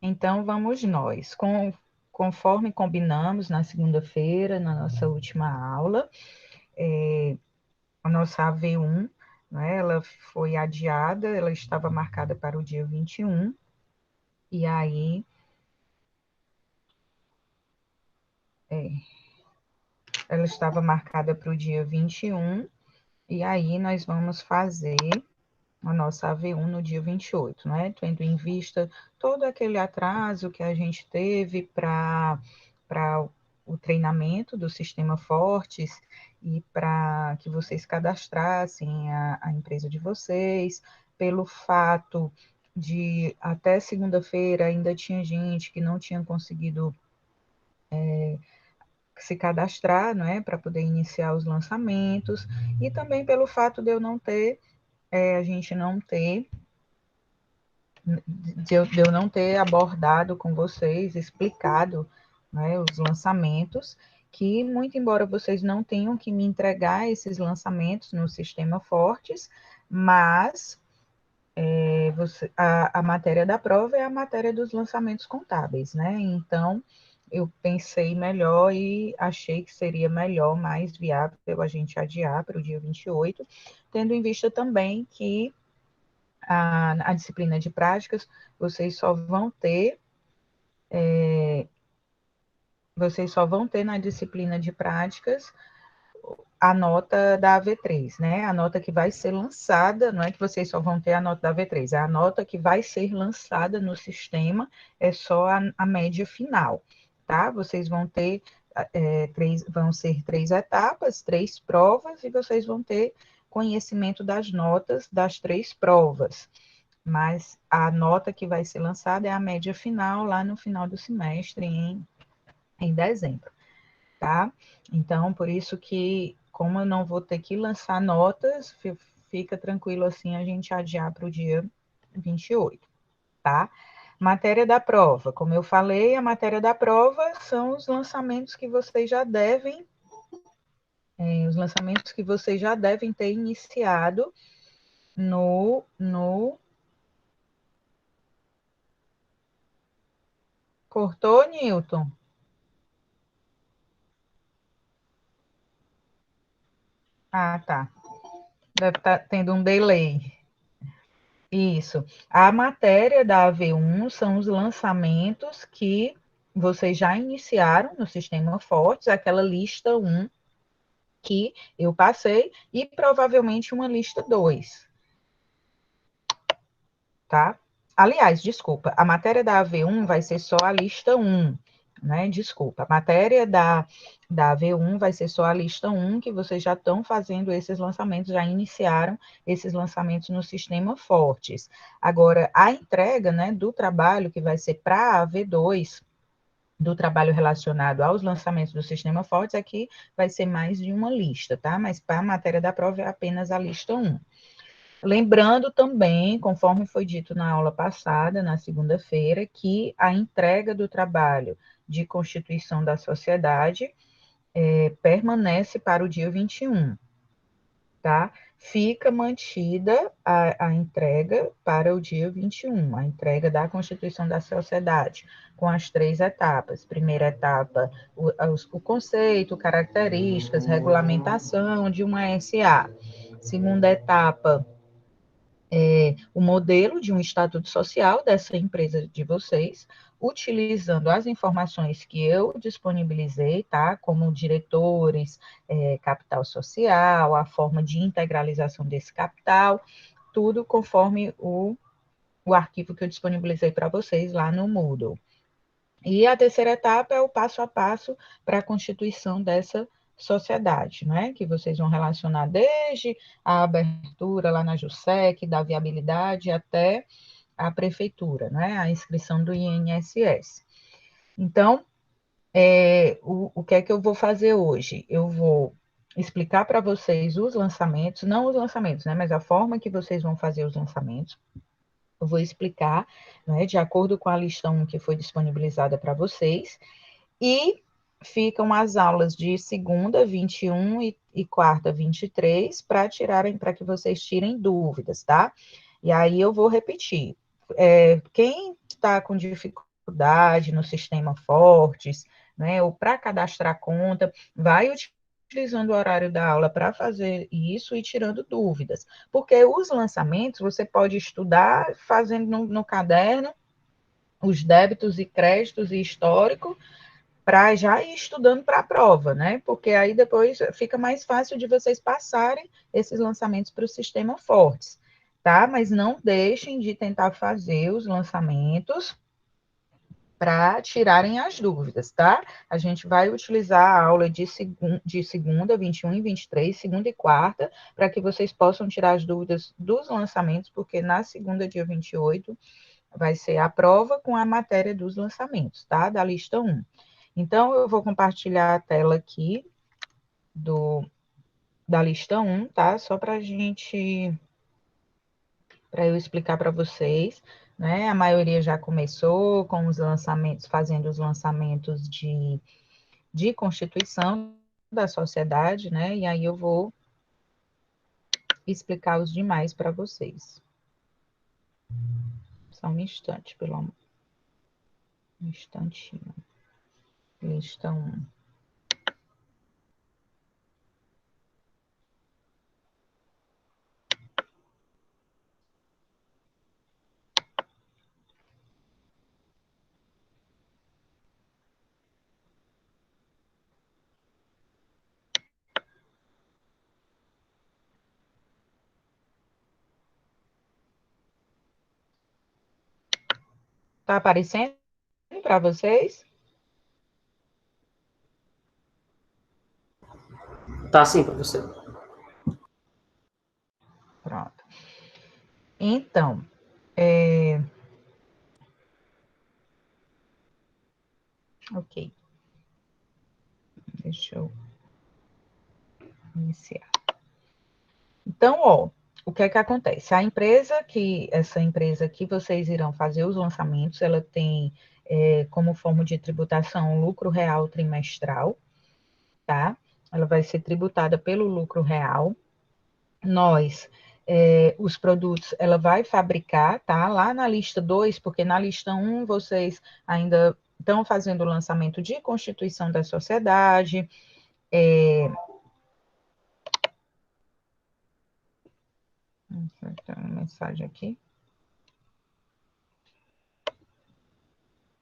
Então, vamos nós. Conforme combinamos na segunda-feira, na nossa última aula, a nossa AV1, né, ela foi adiada, ela estava marcada para o dia 21, e aí ela estava marcada para o dia 21, e aí nós vamos fazer a nossa AV1 no dia 28, né? Tendo em vista todo aquele atraso que a gente teve para o treinamento do Sistema Fortes e para que vocês cadastrassem a empresa de vocês, pelo fato de até segunda-feira ainda tinha gente que não tinha conseguido se cadastrar, não é, para poder iniciar os lançamentos, e também pelo fato de eu não ter, a gente não ter de eu não ter abordado com vocês, explicado, né, os lançamentos, que muito embora vocês não tenham que me entregar esses lançamentos no Sistema Fortes, mas a matéria da prova é a matéria dos lançamentos contábeis, né? Então, eu pensei melhor e achei que seria melhor, mais viável a gente adiar para o dia 28, tendo em vista também que a disciplina de práticas, vocês só vão ter na disciplina de práticas a nota da AV3, né? A nota que vai ser lançada, não é que vocês só vão ter a nota da AV3, é a nota que vai ser lançada no sistema, é só a média final, tá? Vocês vão ter vão ser 3 etapas, 3 provas, e vocês vão ter conhecimento das notas das 3 provas. Mas a nota que vai ser lançada é a média final, lá no final do semestre, em dezembro, tá? Então, por isso que, como eu não vou ter que lançar notas, fica tranquilo assim a gente adiar para o dia 28, tá? Matéria da prova, como eu falei, a matéria da prova são os lançamentos que vocês já devem, ter iniciado no. Cortou, Newton? Ah, tá. Deve estar tendo um delay. Isso. A matéria da AV1 são os lançamentos que vocês já iniciaram no Sistema Fortes, aquela lista 1 que eu passei, e provavelmente uma lista 2, tá? Aliás, desculpa, a matéria da AV1 vai ser só a lista 1, né? Desculpa, a matéria da AV1 vai ser só a lista 1, que vocês já estão fazendo esses lançamentos, já iniciaram esses lançamentos no Sistema Fortes. Agora, a entrega, né, do trabalho que vai ser para a AV2, do trabalho relacionado aos lançamentos do Sistema Fortes, aqui vai ser mais de uma lista, tá? Mas para a matéria da prova é apenas a lista 1. Lembrando também, conforme foi dito na aula passada, na segunda-feira, que a entrega do trabalho de constituição da sociedade permanece para o dia 21, tá? Fica mantida a entrega para o dia 21, a entrega da constituição da sociedade, com as 3 etapas. Primeira etapa, o conceito, características, regulamentação de uma SA. Segunda etapa, o modelo de um estatuto social dessa empresa de vocês, utilizando as informações que eu disponibilizei, tá? Como diretores, capital social, a forma de integralização desse capital, tudo conforme o arquivo que eu disponibilizei para vocês lá no Moodle. E a terceira etapa é o passo a passo para a constituição dessa sociedade, né? Que vocês vão relacionar desde a abertura lá na JUSEC, da viabilidade, até a prefeitura, né? A inscrição do INSS. Então, o que é que eu vou fazer hoje? Eu vou explicar para vocês os lançamentos, não os lançamentos, né? Mas a forma que vocês vão fazer os lançamentos. Eu vou explicar, né, de acordo com a lista 1 que foi disponibilizada para vocês, e ficam as aulas de segunda, 21, e quarta, 23, para que vocês tirem dúvidas, tá? E aí eu vou repetir. Quem está com dificuldade dificuldade no sistema Fortes, né, ou para cadastrar conta, vai utilizando o horário da aula para fazer isso e tirando dúvidas. Porque os lançamentos você pode estudar fazendo no caderno os débitos e créditos e histórico para já ir estudando para a prova, né? Porque aí depois fica mais fácil de vocês passarem esses lançamentos para o sistema Fortes, tá? Mas não deixem de tentar fazer os lançamentos para tirarem as dúvidas, tá? A gente vai utilizar a aula de segunda, 21 e 23, segunda e quarta, para que vocês possam tirar as dúvidas dos lançamentos, porque na segunda, dia 28, vai ser a prova com a matéria dos lançamentos, tá? Da lista 1. Então, eu vou compartilhar a tela aqui da lista 1, tá? Só para eu explicar para vocês, né? A maioria já começou com os lançamentos, fazendo os lançamentos de constituição da sociedade, né? E aí eu vou explicar os demais para vocês. Só um instante, pelo amor. Um instantinho. Lista 1. Tá aparecendo para vocês? Tá sim, professor. Pronto. Então, ok. Deixa eu iniciar. Então, ó, o que é que acontece? Essa empresa que vocês irão fazer os lançamentos, ela tem como forma de tributação o lucro real trimestral, tá? Ela vai ser tributada pelo lucro real. Os produtos, ela vai fabricar, tá? Lá na lista 2, porque na lista 1 vocês ainda estão fazendo o lançamento de constituição da sociedade, Tem uma mensagem aqui.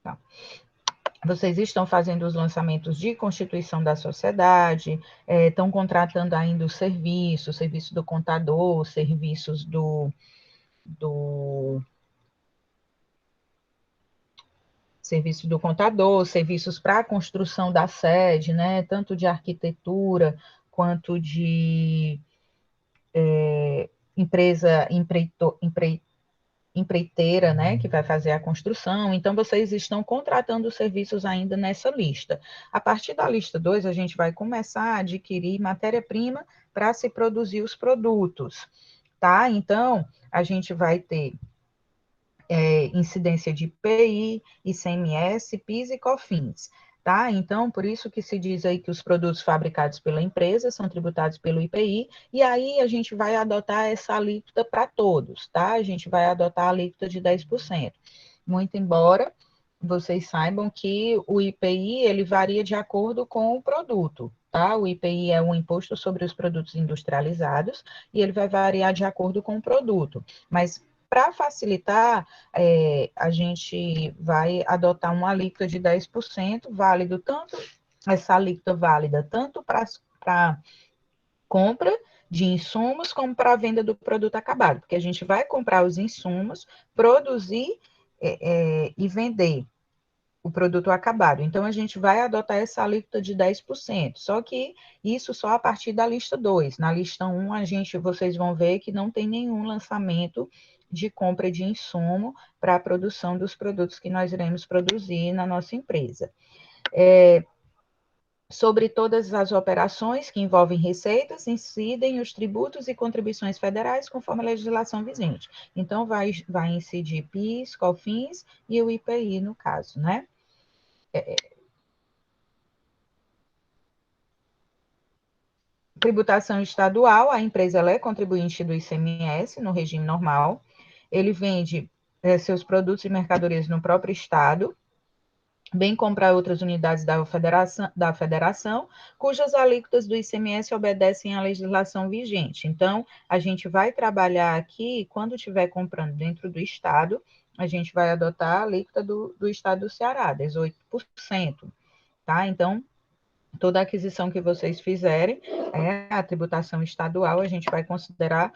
Tá. Vocês estão fazendo os lançamentos de constituição da sociedade, estão contratando ainda o serviço do contador, serviços serviço do contador, serviços para a construção da sede, né? Tanto de arquitetura quanto de empreiteira, né, que vai fazer a construção. Então, vocês estão contratando serviços ainda nessa lista. A partir da lista 2, a gente vai começar a adquirir matéria-prima para se produzir os produtos, tá? Então, a gente vai ter incidência de IPI, ICMS, PIS e COFINS. Tá? Então, por isso que se diz aí que os produtos fabricados pela empresa são tributados pelo IPI, e aí a gente vai adotar essa alíquota para todos, tá? A gente vai adotar a alíquota de 10%. Muito embora vocês saibam que o IPI, ele varia de acordo com o produto, tá? O IPI é um imposto sobre os produtos industrializados, e ele vai variar de acordo com o produto. Mas para facilitar, a gente vai adotar uma alíquota de 10%, válido tanto, essa alíquota válida tanto para compra de insumos como para a venda do produto acabado, porque a gente vai comprar os insumos, produzir e vender o produto acabado. Então, a gente vai adotar essa alíquota de 10%, só que isso só a partir da lista 2. Na lista 1, vocês vão ver que não tem nenhum lançamento de compra de insumo para a produção dos produtos que nós iremos produzir na nossa empresa. Sobre todas as operações que envolvem receitas, incidem os tributos e contribuições federais conforme a legislação vigente. Então, vai incidir PIS, COFINS e o IPI, no caso, né? Tributação estadual, a empresa ela é contribuinte do ICMS no regime normal, ele vende seus produtos e mercadorias no próprio estado, bem como para outras unidades da federação, cujas alíquotas do ICMS obedecem à legislação vigente. Então, a gente vai trabalhar aqui, quando estiver comprando dentro do Estado, a gente vai adotar a alíquota do Estado do Ceará, 18%, tá? Então, toda aquisição que vocês fizerem, a tributação estadual, a gente vai considerar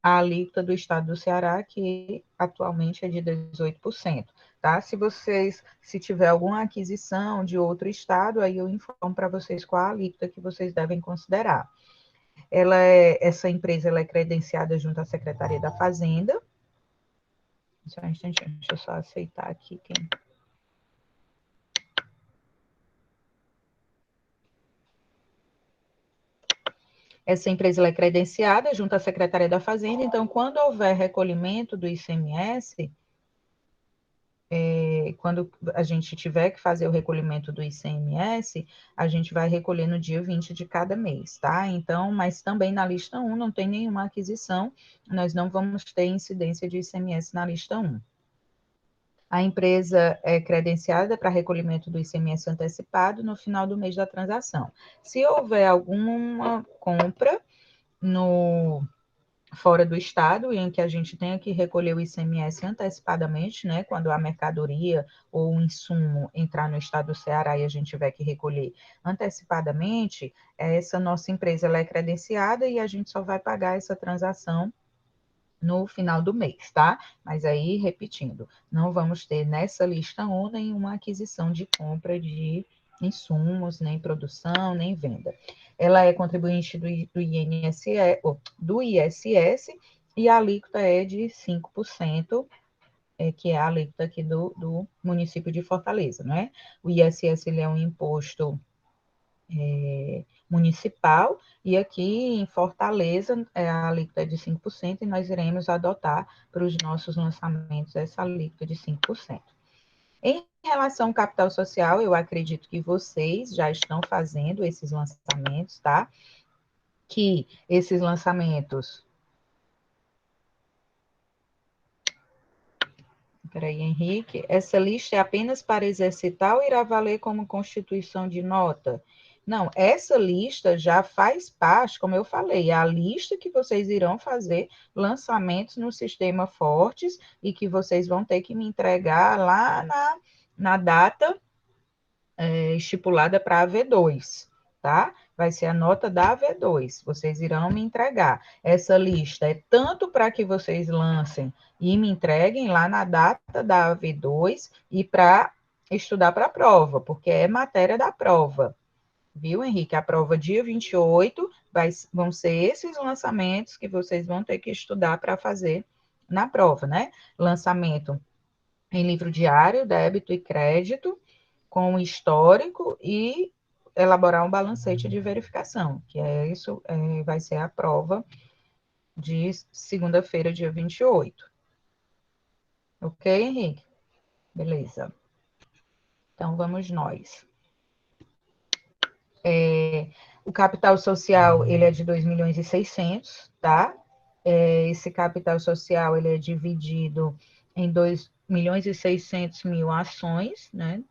a alíquota do Estado do Ceará, que atualmente é de 18%. Tá? Se tiver alguma aquisição de outro estado, aí eu informo para vocês qual a alíquota que vocês devem considerar. Essa empresa ela é credenciada junto à Secretaria da Fazenda. Só um instantinho, deixa eu só aceitar aqui quem. Essa empresa ela é credenciada junto à Secretaria da Fazenda, então, quando houver recolhimento do ICMS, quando a gente tiver que fazer o recolhimento do ICMS, a gente vai recolher no dia 20 de cada mês, tá? Então, mas também na lista 1 não tem nenhuma aquisição, nós não vamos ter incidência de ICMS na lista 1. A empresa é credenciada para recolhimento do ICMS antecipado no final do mês da transação. Se houver alguma compra fora do estado, em que a gente tenha que recolher o ICMS antecipadamente, né, quando a mercadoria ou o insumo entrar no estado do Ceará e a gente tiver que recolher antecipadamente, essa nossa empresa ela é credenciada e a gente só vai pagar essa transação no final do mês, tá? Mas aí, repetindo, não vamos ter nessa lista 1 nenhuma aquisição de compra de insumos, nem produção, nem venda. Ela é contribuinte do ISS e a alíquota é de 5%, que é a alíquota aqui do município de Fortaleza, né? O ISS ele é um imposto municipal, e aqui em Fortaleza a alíquota é de 5%, e nós iremos adotar para os nossos lançamentos essa alíquota de 5%. Em relação ao capital social, eu acredito que vocês já estão fazendo esses lançamentos, tá? Que esses lançamentos... Peraí, Henrique, essa lista é apenas para exercitar ou irá valer como constituição de nota? Não, essa lista já faz parte, como eu falei, é a lista que vocês irão fazer lançamentos no sistema Fortes e que vocês vão ter que me entregar lá na data estipulada para a V2, tá? Vai ser a nota da V2. Vocês irão me entregar. Essa lista é tanto para que vocês lancem e me entreguem lá na data da V2 e para estudar para a prova, porque é matéria da prova. Viu, Henrique? A prova dia 28 vão ser esses lançamentos que vocês vão ter que estudar para fazer na prova, né? Lançamento em livro diário, débito e crédito, com o histórico e elaborar um balancete de verificação, que é isso, vai ser a prova de segunda-feira, dia 28. Ok, Henrique? Beleza. Então, vamos nós. O capital social, ele é de 2.600.000, tá? Esse capital social, ele é dividido em 2.600.000 ações, né?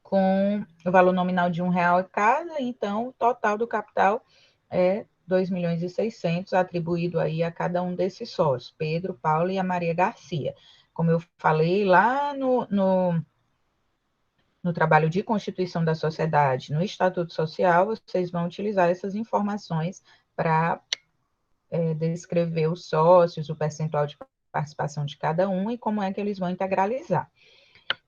Com o valor nominal de R$1 cada, então o total do capital é 2.600.000, atribuído aí a cada um desses sócios, Pedro, Paulo e a Maria Garcia. Como eu falei lá no trabalho de constituição da sociedade, no Estatuto Social, vocês vão utilizar essas informações para descrever os sócios, o percentual de participação de cada um e como é que eles vão integralizar.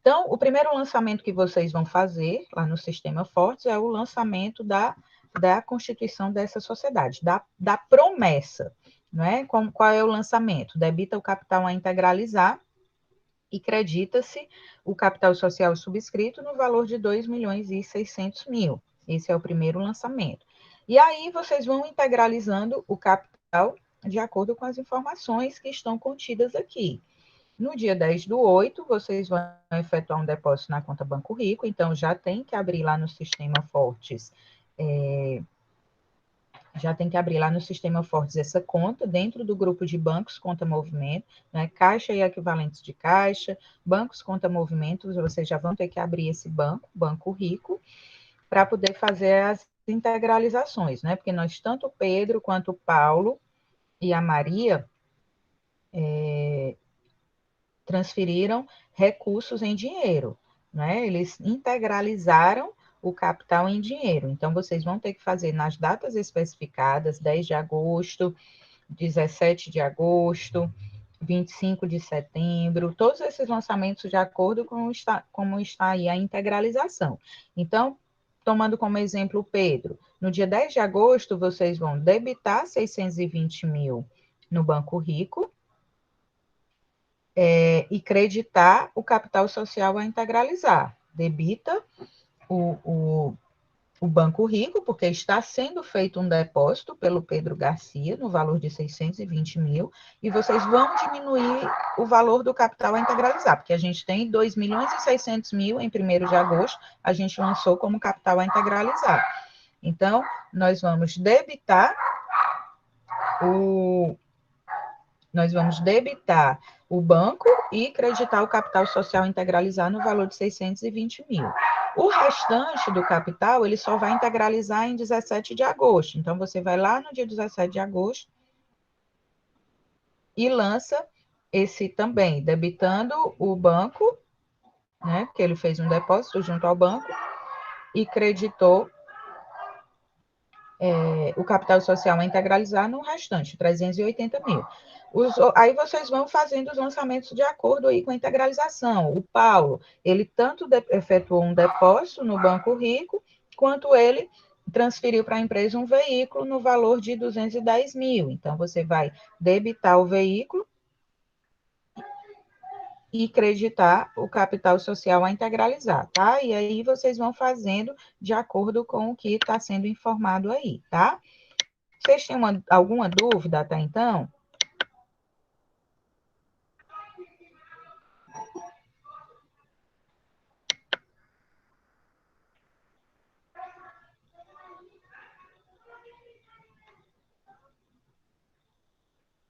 Então, o primeiro lançamento que vocês vão fazer lá no Sistema Fortes é o lançamento da constituição dessa sociedade, da promessa, não é? Qual é o lançamento? Debita o capital a integralizar e credita-se o capital social subscrito no valor de 2.600.000. Esse é o primeiro lançamento. E aí vocês vão integralizando o capital de acordo com as informações que estão contidas aqui. No dia 10/8, vocês vão efetuar um depósito na conta Banco Rico, então já tem que abrir lá no Sistema Fortes já tem que abrir lá no Sistema Fortes essa conta, dentro do grupo de bancos conta movimento, né? Caixa e equivalentes de caixa, bancos conta movimento, vocês já vão ter que abrir esse banco, Banco Rico, para poder fazer as integralizações, né? Porque nós, tanto o Pedro quanto o Paulo e a Maria, transferiram recursos em dinheiro, né? Eles integralizaram o capital em dinheiro. Então, vocês vão ter que fazer nas datas especificadas, 10 de agosto, 17 de agosto, 25 de setembro, todos esses lançamentos de acordo com como está aí a integralização. Então, tomando como exemplo o Pedro, no dia 10 de agosto, vocês vão debitar 620 mil no Banco Rico, e creditar o capital social a integralizar. Debita o Banco Rico, porque está sendo feito um depósito pelo Pedro Garcia, no valor de 620 mil, e vocês vão diminuir o valor do capital a integralizar, porque a gente tem 2 milhões e 600 mil em 1º de agosto, a gente lançou como capital a integralizar. Então, nós vamos debitar o banco e creditar o capital social integralizar no valor de 620 mil. O restante do capital, ele só vai integralizar em 17 de agosto. Então, você vai lá no dia 17 de agosto e lança esse também, debitando o banco, né, porque ele fez um depósito junto ao banco e creditou o capital social a integralizar no restante, 380 mil. Aí vocês vão fazendo os lançamentos de acordo aí com a integralização. O Paulo, ele tanto efetuou um depósito no Banco Rico, quanto ele transferiu para a empresa um veículo no valor de 210 mil. Então, você vai debitar o veículo e creditar o capital social a integralizar, tá? E aí vocês vão fazendo de acordo com o que está sendo informado aí, tá? Vocês têm alguma dúvida até então?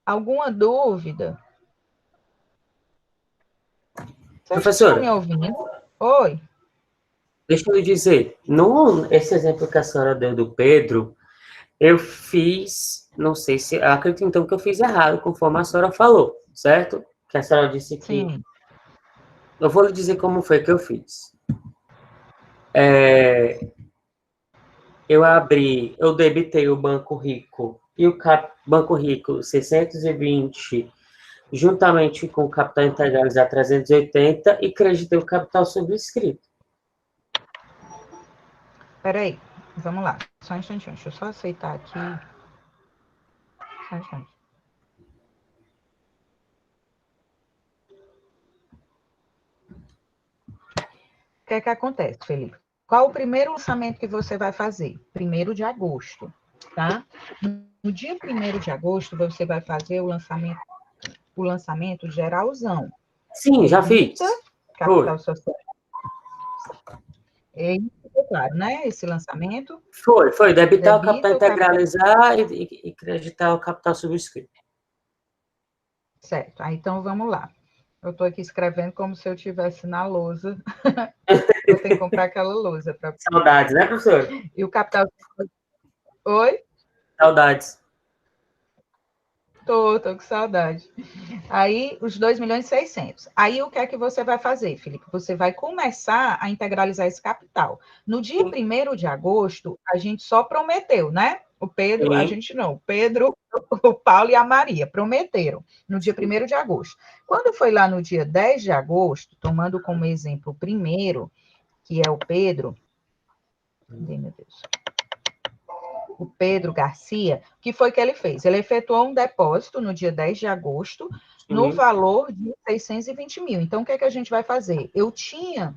Alguma dúvida? Vocês estão me Professora, ouvindo? Oi? deixa eu lhe dizer, esse exemplo que a senhora deu do Pedro, eu fiz, não sei se, acredito então que eu fiz errado, conforme a senhora falou, certo? Que a senhora disse que, Sim. eu vou lhe dizer como foi que eu fiz. Eu debitei o Banco Rico e o Banco Rico 620, juntamente com o capital integralizado 380, e creditei o capital subscrito. Peraí, vamos lá. Só um instantinho, deixa eu só aceitar aqui. Só um instante. O que é que acontece, Felipe? Qual o primeiro lançamento que você vai fazer? 1º de agosto, tá? No dia 1º de agosto, você vai fazer o lançamento geralzão. Sim, já Debita fiz. capital Foi. social. É isso, claro, né? Esse lançamento. Foi. Debitar o capital Debita o capital. integralizar e creditar o capital subscrito. Certo. Aí, então, vamos lá. Eu estou aqui escrevendo como se eu estivesse na lousa. Vou ter que comprar aquela lousa. Saudades, né, professor? E o capital... Oi? Saudades. Tô com saudade. Aí, os 2 milhões e 600. Aí, o que é que você vai fazer, Felipe? Você vai começar a integralizar esse capital. No dia 1º de agosto, a gente só prometeu, né? O Pedro, a gente não. O Pedro, o Paulo e a Maria prometeram no dia 1º de agosto. Quando foi lá no dia 10 de agosto, tomando como exemplo o primeiro, que é o Pedro... Meu Deus. O Pedro Garcia, o que foi que ele fez? Ele efetuou um depósito no dia 10 de agosto, no valor de 620 mil. Então, o que é que a gente vai fazer? Eu tinha,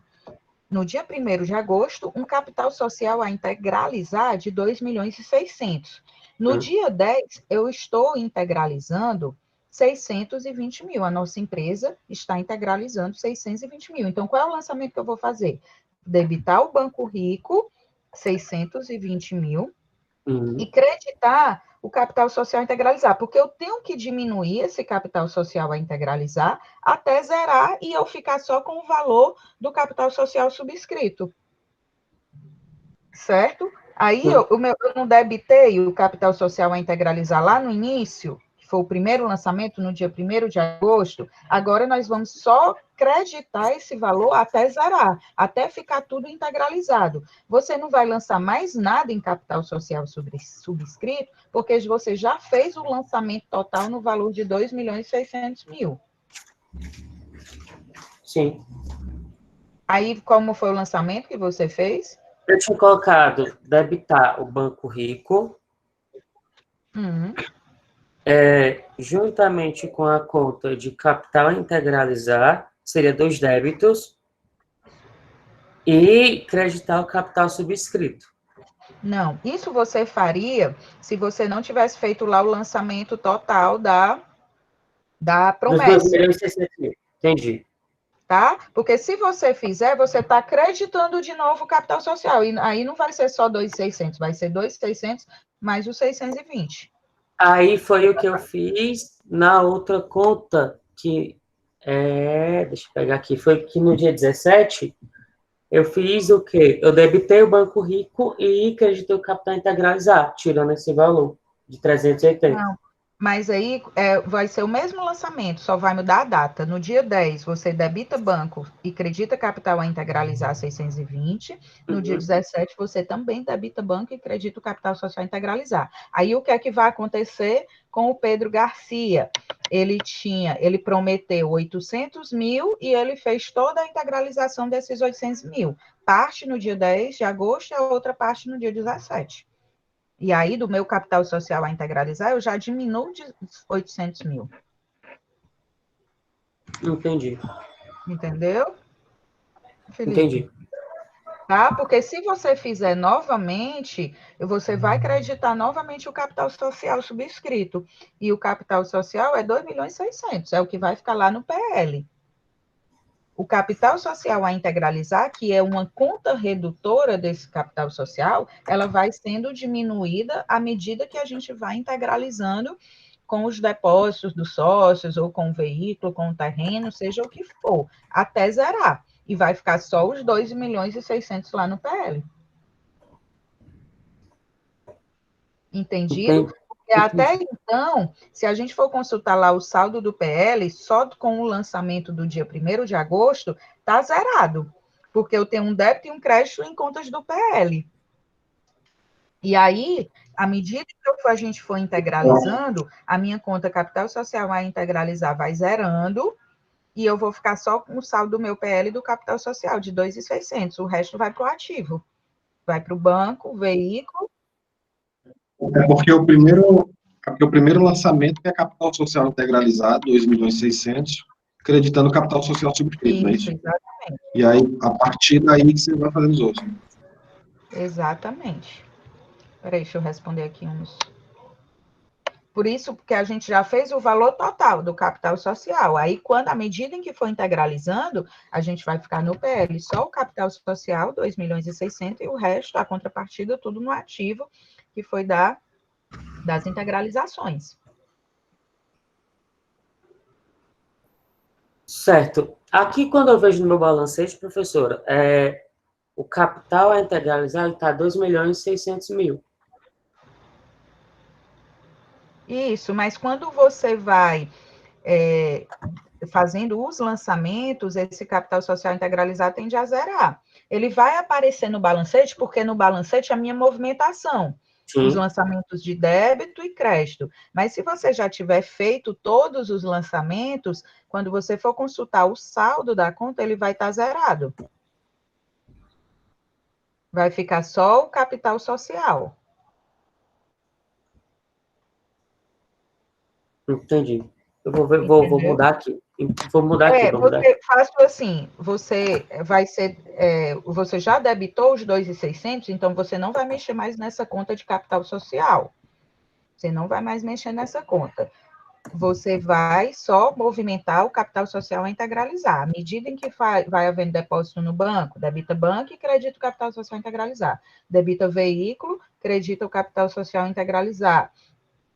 no dia 1º de agosto, um capital social a integralizar de 2 milhões e 600. No dia 10, eu estou integralizando 620 mil. A nossa empresa está integralizando 620 mil. Então, qual é o lançamento que eu vou fazer? Debitar o Banco Rico, 620 mil, e creditar o capital social a integralizar, porque eu tenho que diminuir esse capital social a integralizar até zerar e eu ficar só com o valor do capital social subscrito. Certo? Aí eu não debitei o capital social a integralizar lá no início, que foi o primeiro lançamento no dia 1º de agosto, agora nós vamos só creditar esse valor até zerar, até ficar tudo integralizado. Você não vai lançar mais nada em capital social subscrito, porque você já fez o lançamento total no valor de 2.600.000. Sim. Aí, como foi o lançamento que você fez? Eu tinha colocado debitar o Banco Rico, juntamente com a conta de capital a integralizar, seria 2 débitos, e creditar o capital subscrito. Não, isso você faria se você não tivesse feito lá o lançamento total da promessa. Dos 2.600.000. Entendi. Tá? Porque se você fizer, você está acreditando de novo o capital social. E aí não vai ser só 2.600, vai ser 2.600 mais os 620. Aí foi o que eu fiz na outra conta, que deixa eu pegar aqui, foi que no dia 17, eu fiz o quê? Eu debitei o Banco Rico e creditei o capital integralizar, tirando esse valor de 380. Não, mas aí vai ser o mesmo lançamento, só vai mudar a data. No dia 10, você debita banco e credita capital a integralizar 620. No dia 17, você também debita banco e credita o capital social a integralizar. Aí o que é que vai acontecer com o Pedro Garcia? Ele prometeu 800.000 e ele fez toda a integralização desses 800.000. Parte no dia 10 de agosto e a outra parte no dia 17. E aí, do meu capital social a integralizar, eu já diminuo de 800.000. Entendi. Entendeu, Felipe? Entendi. Tá? Porque se você fizer novamente, você vai creditar novamente o capital social subscrito. E o capital social é 2.600.000, é o que vai ficar lá no PL. O capital social a integralizar, que é uma conta redutora desse capital social, ela vai sendo diminuída à medida que a gente vai integralizando com os depósitos dos sócios, ou com o veículo, com o terreno, seja o que for, até zerar. E vai ficar só os 2.600.000 lá no PL. Entendido? Entendi. Porque até então, se a gente for consultar lá o saldo do PL, só com o lançamento do dia 1º de agosto, está zerado. Porque eu tenho um débito e um crédito em contas do PL. E aí, à medida que a gente for integralizando, a minha conta capital social vai integralizar, vai zerando, e eu vou ficar só com o saldo do meu PL e do capital social, de 2.600. O resto vai para o ativo. Vai para o banco, o veículo. Porque o primeiro lançamento é capital social integralizado, 2.600.000, acreditando capital social subscrito, não é Isso, isso? exatamente. E aí, a partir daí que você vai fazendo os outros. Exatamente. Peraí, deixa eu responder aqui uns. Por isso, porque a gente já fez o valor total do capital social. Aí, à medida em que for integralizando, a gente vai ficar no PL só o capital social, 2.600.000, e o resto, a contrapartida, tudo no ativo, que foi das integralizações. Certo. Aqui, quando eu vejo no meu balancete, professora, o capital a integralizar está 2.600.000. Isso, mas quando você vai fazendo os lançamentos, esse capital social integralizado tende a zerar. Ele vai aparecer no balancete, porque no balancete é a minha movimentação, os Sim. lançamentos de débito e crédito. Mas se você já tiver feito todos os lançamentos, quando você for consultar o saldo da conta, ele vai estar zerado. Vai ficar só o capital social. Entendi. Eu vou mudar aqui. Vou mudar aqui. Você faz assim, você vai ser, você já debitou os 2.600, então você não vai mexer mais nessa conta de capital social. Você não vai mais mexer nessa conta. você vai só movimentar o capital social a integralizar. À medida em que vai havendo depósito no banco, debita banco e credita o capital social a integralizar. Debita veículo, credita o capital social a integralizar.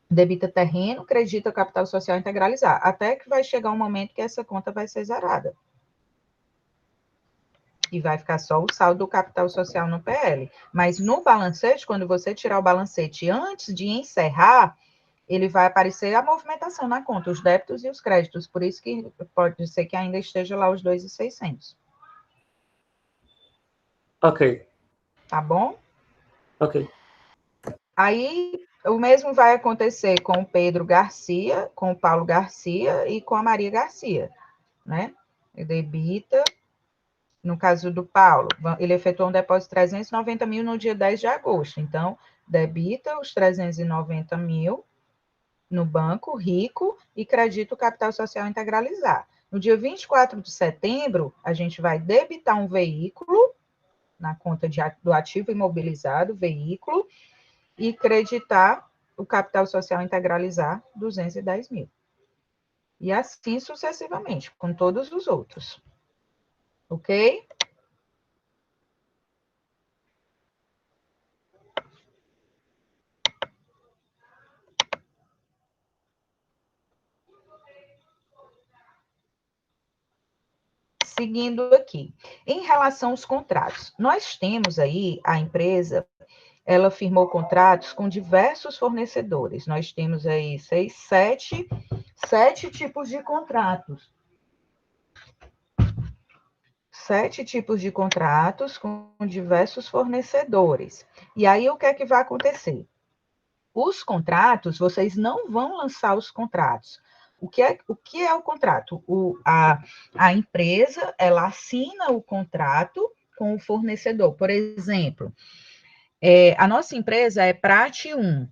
Debita terreno, credita o capital social a integralizar. Até que vai chegar um momento que essa conta vai ser zerada. E vai ficar só o saldo do capital social no PL. Mas no balancete, quando você tirar o balancete antes de encerrar, ele vai aparecer a movimentação na conta, os débitos e os créditos. Por isso que pode ser que ainda esteja lá os 2.600. Ok. Tá bom? Ok. Aí, o mesmo vai acontecer com o Pedro Garcia, com o Paulo Garcia e com a Maria Garcia, né? Debita. No caso do Paulo, ele efetuou um depósito de 390 mil no dia 10 de agosto. Então, debita os 390 mil no banco, rico, e credita o capital social integralizar. No dia 24 de setembro, a gente vai debitar um veículo, na conta do ativo imobilizado, veículo, e creditar o capital social integralizar, 210 mil. E assim sucessivamente, com todos os outros. Ok? Seguindo aqui. Em relação aos contratos, nós temos aí a empresa, ela firmou contratos com diversos fornecedores. Nós temos aí sete tipos de contratos. 7 tipos de contratos com diversos fornecedores. E aí, o que é que vai acontecer? Os contratos, vocês não vão lançar os contratos. O que é o contrato? A empresa, ela assina o contrato com o fornecedor. Por exemplo, a nossa empresa é Prate 1,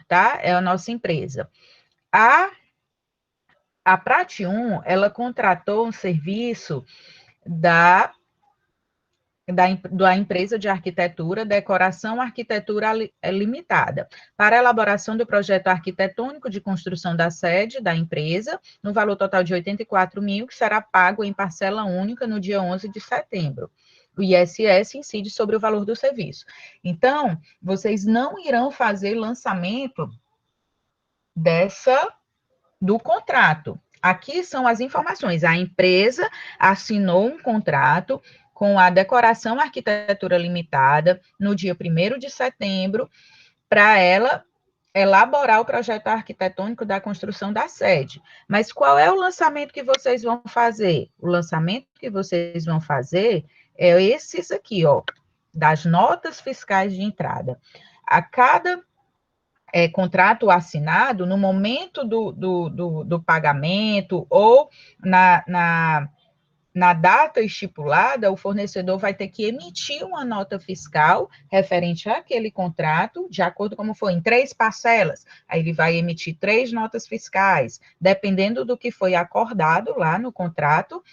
tá? É a nossa empresa. A Prate 1, ela contratou um serviço da empresa de arquitetura, Decoração Arquitetura Limitada, para a elaboração do projeto arquitetônico de construção da sede da empresa, no valor total de 84 mil, que será pago em parcela única no dia 11 de setembro. O ISS incide sobre o valor do serviço. Então, vocês não irão fazer lançamento do contrato. Aqui são as informações. A empresa assinou um contrato com a Decoração Arquitetura Limitada no dia 1º de setembro para ela elaborar o projeto arquitetônico da construção da sede. Mas qual é o lançamento que vocês vão fazer? O lançamento que vocês vão fazer é esses aqui, ó, das notas fiscais de entrada. A cada contrato assinado, no momento do pagamento ou na data estipulada, o fornecedor vai ter que emitir uma nota fiscal referente àquele contrato, de acordo com como foi, em 3 parcelas. Aí ele vai emitir 3 notas fiscais, dependendo do que foi acordado lá no contrato,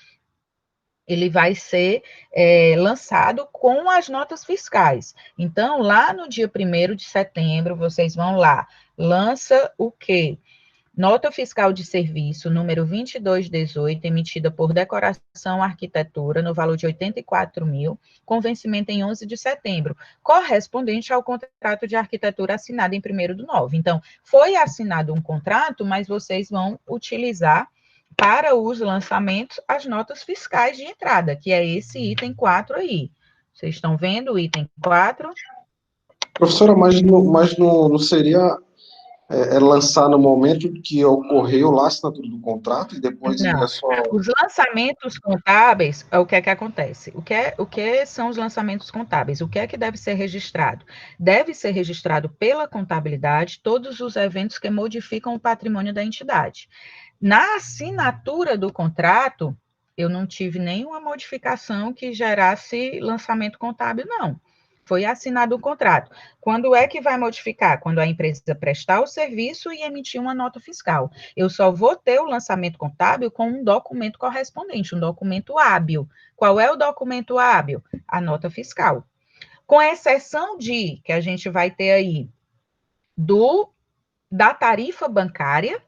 ele vai ser lançado com as notas fiscais. Então, lá no dia 1º de setembro, vocês vão lá, lança o quê? Nota fiscal de serviço, número 2218, emitida por Decoração Arquitetura, no valor de 84 mil, com vencimento em 11 de setembro, correspondente ao contrato de arquitetura assinado em 1º/9. Então, foi assinado um contrato, mas vocês vão utilizar para os lançamentos as notas fiscais de entrada, que é esse item 4 aí. Vocês estão vendo o item 4? Professora, mas não seria lançar no momento que ocorreu lá a assinatura do contrato e depois Não. é só... Os lançamentos contábeis, o que é que acontece? O que são os lançamentos contábeis? O que é que deve ser registrado? Deve ser registrado pela contabilidade todos os eventos que modificam o patrimônio da entidade. Na assinatura do contrato, eu não tive nenhuma modificação que gerasse lançamento contábil, não. Foi assinado o contrato. Quando é que vai modificar? Quando a empresa prestar o serviço e emitir uma nota fiscal. Eu só vou ter o lançamento contábil com um documento correspondente, um documento hábil. Qual é o documento hábil? A nota fiscal. Com exceção de, que a gente vai ter aí, da tarifa bancária,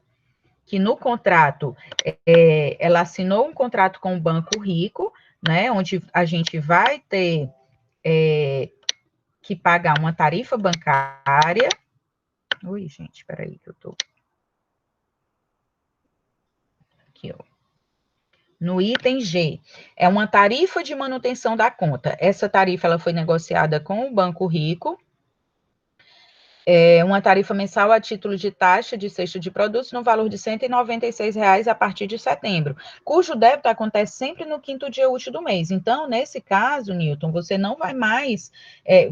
que no contrato, ela assinou um contrato com o Banco Rico, né, onde a gente vai ter que pagar uma tarifa bancária. Ui, gente, espera aí que eu tô... Aqui, ó. No item G, é uma tarifa de manutenção da conta. Essa tarifa ela foi negociada com o Banco Rico. É uma tarifa mensal a título de taxa de cesto de produtos no valor de R$ 196,00 a partir de setembro, cujo débito acontece sempre no 5º dia útil do mês. Então, nesse caso, Newton, você não vai mais,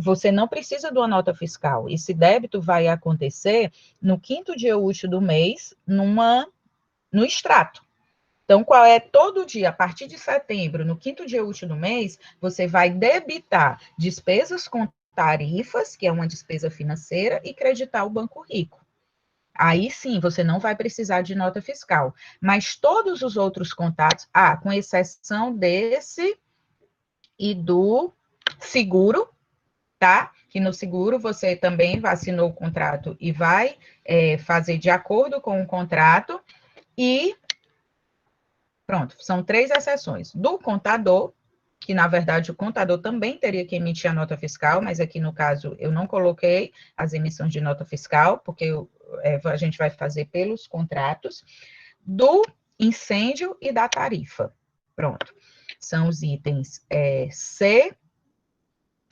você não precisa de uma nota fiscal. Esse débito vai acontecer no 5º dia útil do mês, no extrato. Então, qual é todo dia, a partir de setembro, no 5º dia útil do mês, você vai debitar despesas com tarifas, que é uma despesa financeira, e creditar o Banco Rico. Aí sim, você não vai precisar de nota fiscal. Mas todos os outros contatos, com exceção desse e do seguro, tá? Que no seguro você também assinou o contrato e vai fazer de acordo com o contrato. E pronto, são 3 exceções. Do contador, que na verdade o contador também teria que emitir a nota fiscal, mas aqui no caso eu não coloquei as emissões de nota fiscal, porque a gente vai fazer pelos contratos. Do incêndio e da tarifa. Pronto. São os itens C,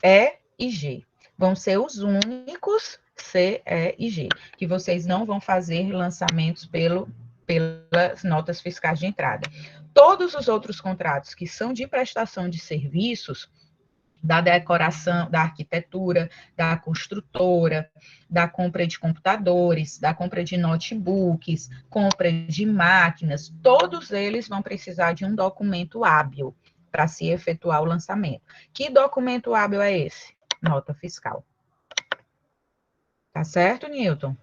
E e G. Vão ser os únicos C, E e G, que vocês não vão fazer lançamentos pelas notas fiscais de entrada. Todos os outros contratos que são de prestação de serviços, da decoração, da arquitetura, da construtora, da compra de computadores, da compra de notebooks, compra de máquinas, todos eles vão precisar de um documento hábil para se efetuar o lançamento. Que documento hábil é esse? Nota fiscal. Tá certo, Newton?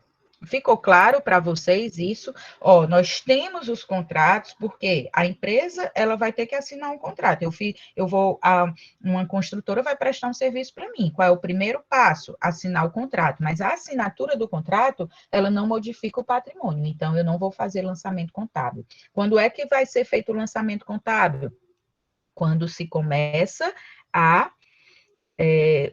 Ficou claro para vocês isso? Nós temos os contratos, porque a empresa ela vai ter que assinar um contrato. Uma construtora vai prestar um serviço para mim. Qual é o primeiro passo? Assinar o contrato. Mas a assinatura do contrato, ela não modifica o patrimônio. Então, eu não vou fazer lançamento contábil. Quando é que vai ser feito o lançamento contábil? Quando se começa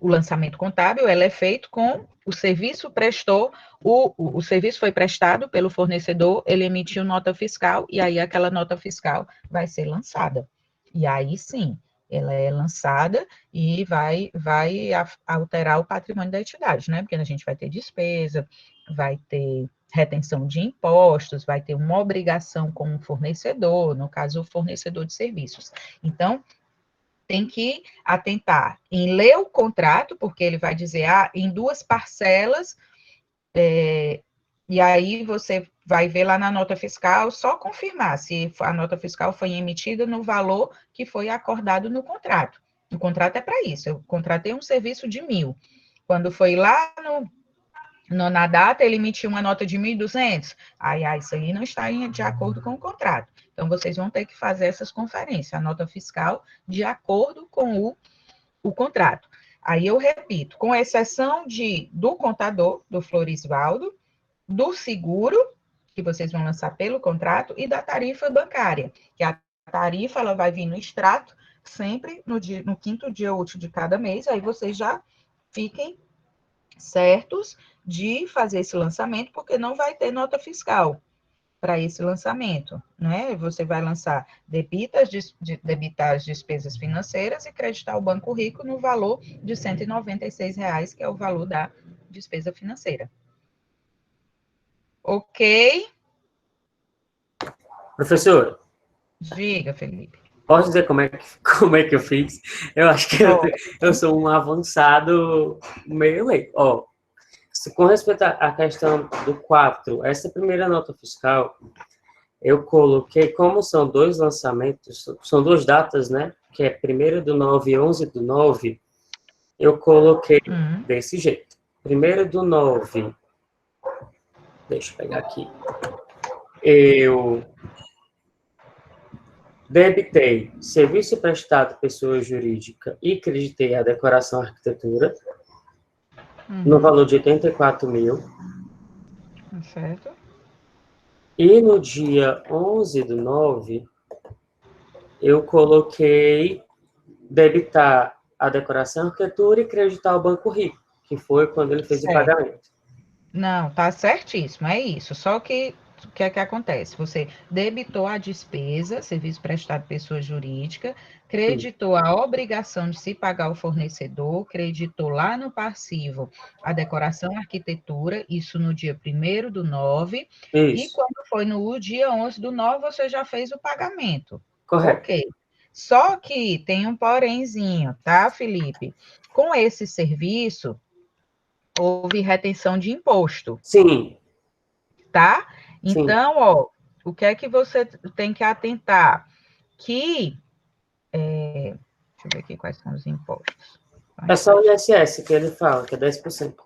o lançamento contábil, ela é feito com o serviço prestou, o serviço foi prestado pelo fornecedor, ele emitiu nota fiscal, e aí aquela nota fiscal vai ser lançada. E aí sim, ela é lançada e vai alterar o patrimônio da entidade, né? Porque a gente vai ter despesa, vai ter retenção de impostos, vai ter uma obrigação com o fornecedor, no caso, o fornecedor de serviços. Então, tem que atentar em ler o contrato, porque ele vai dizer, em 2 parcelas, e aí você vai ver lá na nota fiscal, só confirmar se a nota fiscal foi emitida no valor que foi acordado no contrato. O contrato é para isso, eu contratei um serviço de 1.000. Quando foi lá na data, ele emitiu uma nota de 1.200. Isso aí não está de acordo com o contrato. Então, vocês vão ter que fazer essas conferências, a nota fiscal de acordo com o contrato. Aí eu repito, com exceção do contador, do Florisvaldo, do seguro, que vocês vão lançar pelo contrato, e da tarifa bancária, que a tarifa ela vai vir no extrato, sempre no 5º dia útil de cada mês, aí vocês já fiquem certos de fazer esse lançamento, porque não vai ter nota fiscal para esse lançamento, né? Você vai lançar debitar as despesas financeiras e creditar o Banco Rico no valor de R$ 196,00, que é o valor da despesa financeira. Ok? Professor, Diga, Felipe. posso dizer como é que eu fiz? Eu acho que eu sou um avançado meio leigo. Com respeito à questão do 4, essa primeira nota fiscal, eu coloquei, como são 2 lançamentos, são 2 datas, né? Que é 1º/9 e 11/9, eu coloquei desse jeito. 1º/9, deixa eu pegar aqui. Eu debitei serviço prestado pessoa jurídica e creditei a decoração arquitetura, no valor de 84.000. Certo. E no dia 11/9, eu coloquei debitar a decoração e arquitetura e creditar o Banco Rico, que foi quando ele fez o Certo. pagamento. Não, tá certíssimo, é isso. Só que o que é que acontece? Você debitou a despesa, serviço prestado pessoa jurídica, creditou a obrigação de se pagar o fornecedor, creditou lá no passivo a decoração e arquitetura, isso no dia 1º do 9, e Isso, quando foi no dia 11/9, você já fez o pagamento. correto. Ok. Só que tem um porémzinho, tá, Felipe? Com esse serviço, houve retenção de imposto, Sim, tá? sim. Então, ó, o que é que você tem que atentar? Que, deixa eu ver aqui quais são os impostos. É só o ISS que ele fala, que é 10%.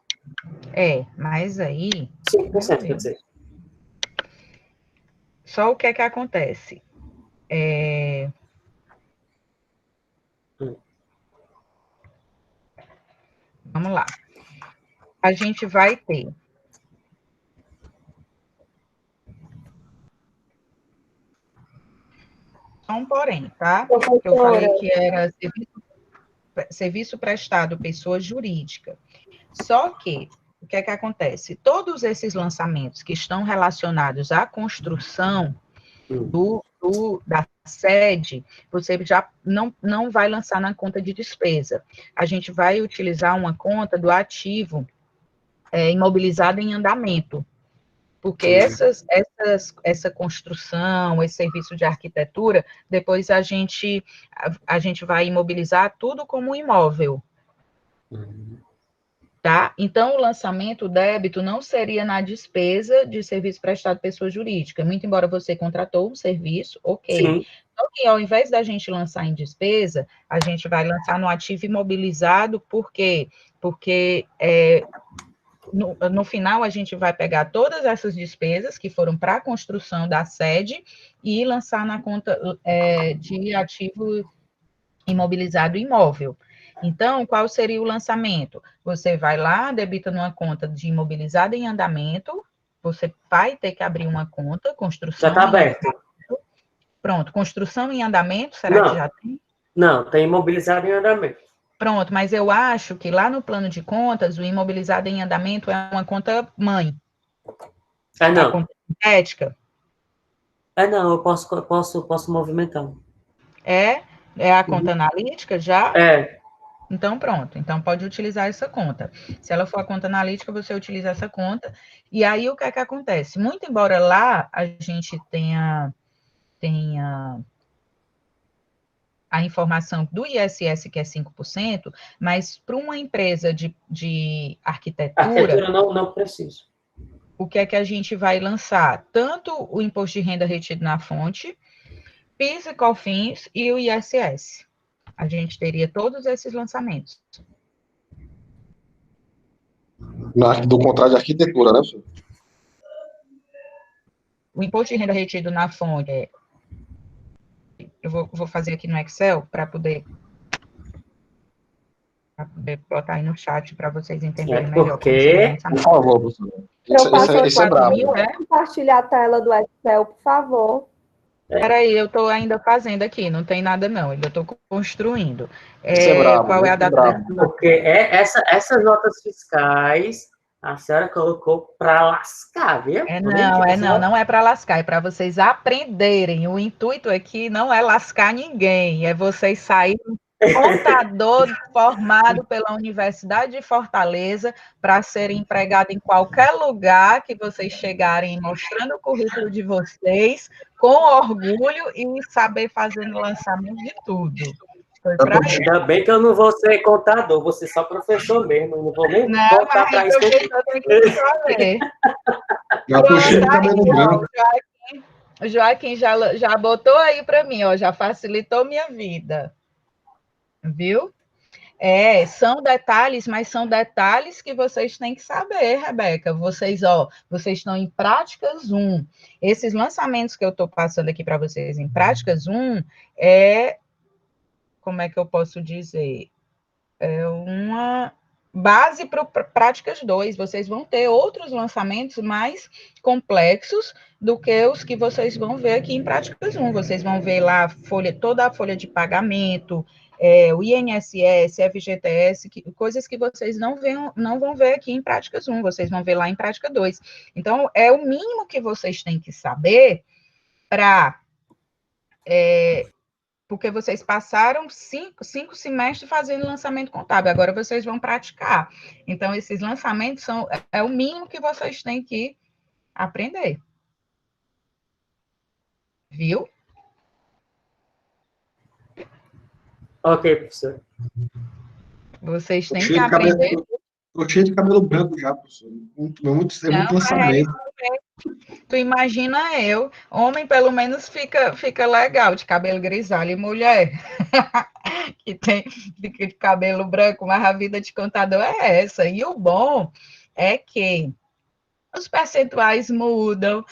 Mas aí, meu 5%, quer Deus, dizer. só o que é que acontece? Hum. Vamos lá. A gente vai ter só um porém, tá? Que eu Professora, falei que era serviço prestado pessoa jurídica. Só que, o que é que acontece? Todos esses lançamentos que estão relacionados à construção da sede, você já não vai lançar na conta de despesa. A gente vai utilizar uma conta do ativo imobilizado em andamento, porque essa construção, esse serviço de arquitetura, depois a gente vai imobilizar tudo como imóvel. Tá? Então, o lançamento, o débito, não seria na despesa de serviço prestado pessoa jurídica, muito embora você contratou um serviço, ok. Sim, Só que, ao invés da gente lançar em despesa, a gente vai lançar no ativo imobilizado, por quê? Porque no final a gente vai pegar todas essas despesas que foram para a construção da sede e lançar na conta de ativo imobilizado imóvel. Então, qual seria o lançamento? Você vai lá, debita numa conta de imobilizado em andamento, você vai ter que abrir uma conta, já construção está em andamento. aberto. Pronto, construção em andamento, será que já tem? Não, tem imobilizado em andamento. Pronto, mas eu acho que lá no plano de contas, o imobilizado em andamento é uma conta mãe. É A não. conta sintética. É não, eu posso movimentar. É a conta analítica já? É, Então, pronto. Então, pode utilizar essa conta. Se ela for a conta analítica, você utiliza essa conta. E aí, o que é que acontece? Muito embora lá a gente tenha a informação do ISS, que é 5%, mas para uma empresa de arquitetura, arquitetura não preciso. o que é que a gente vai lançar? Tanto o imposto de renda retido na fonte, PIS e COFINS e o ISS. A gente teria todos esses lançamentos. Do contrato de arquitetura, né, professor? O imposto de renda retido na fonte, eu vou fazer aqui no Excel para poder botar aí no chat para vocês entenderem melhor como seria o Porque... Por lançamento. favor, professor. professor, Isso é 24 brabo. mil, compartilhar a tela do Excel, por favor. Peraí, eu estou ainda fazendo aqui, não tem nada não, ainda estou construindo. Isso é brabo. Qual é a Isso é data brabo. Porque essas notas fiscais a senhora colocou para lascar, viu? Não é para lascar, é para vocês aprenderem. O intuito aqui não é lascar ninguém, é vocês saírem contador formado pela Universidade de Fortaleza para ser empregado em qualquer lugar que vocês chegarem mostrando o currículo de vocês com orgulho e saber fazer o lançamento de tudo. Foi para Ainda bem que eu não vou ser contador, vou ser só professor mesmo, eu não vou nem Não, voltar mas para aí isso. professor tem que escolher. Já tô cheio de cabelo branco. O Joaquim já botou aí para mim, ó, já facilitou minha vida. Viu? São detalhes, mas são detalhes que vocês têm que saber, Rebeca. Vocês estão em práticas 1. Esses lançamentos que eu estou passando aqui para vocês em práticas 1 como é que eu posso dizer? base para práticas 2. Vocês vão ter outros lançamentos mais complexos do que os que vocês vão ver aqui em práticas 1. Vocês vão ver lá toda a folha de pagamento, o INSS, FGTS, coisas que vocês não vão ver aqui em práticas 1, vocês vão ver lá em prática 2. Então, é o mínimo que vocês têm que saber para... porque vocês passaram cinco semestres fazendo lançamento contábil, agora vocês vão praticar. Então, esses lançamentos é o mínimo que vocês têm que aprender. Viu? Ok, professor. Vocês têm que aprender... Estou cheio de cabelo branco já, professor. Muito lançamento. Tu imagina eu, homem pelo menos fica legal, de cabelo grisalho, e mulher que fica de cabelo branco, mas a vida de contador é essa. E o bom é que os percentuais mudam,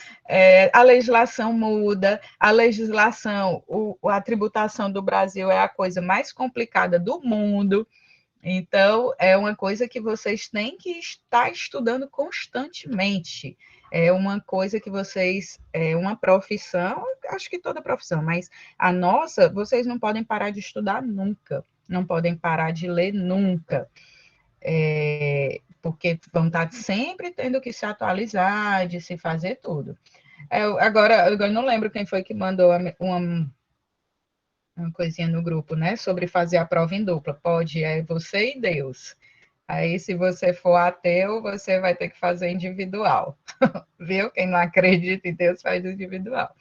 a legislação muda, a tributação do Brasil é a coisa mais complicada do mundo. Então, é uma coisa que vocês têm que estar estudando constantemente. É uma coisa que uma profissão, acho que toda profissão, mas a nossa, vocês não podem parar de estudar nunca, não podem parar de ler nunca. Porque vão estar sempre tendo que se atualizar, de se fazer tudo. Agora, eu não lembro quem foi que mandou uma coisinha no grupo, né? Sobre fazer a prova em dupla. Pode, é você e Deus. Aí, se você for ateu, você vai ter que fazer individual. Viu? Quem não acredita em Deus faz individual.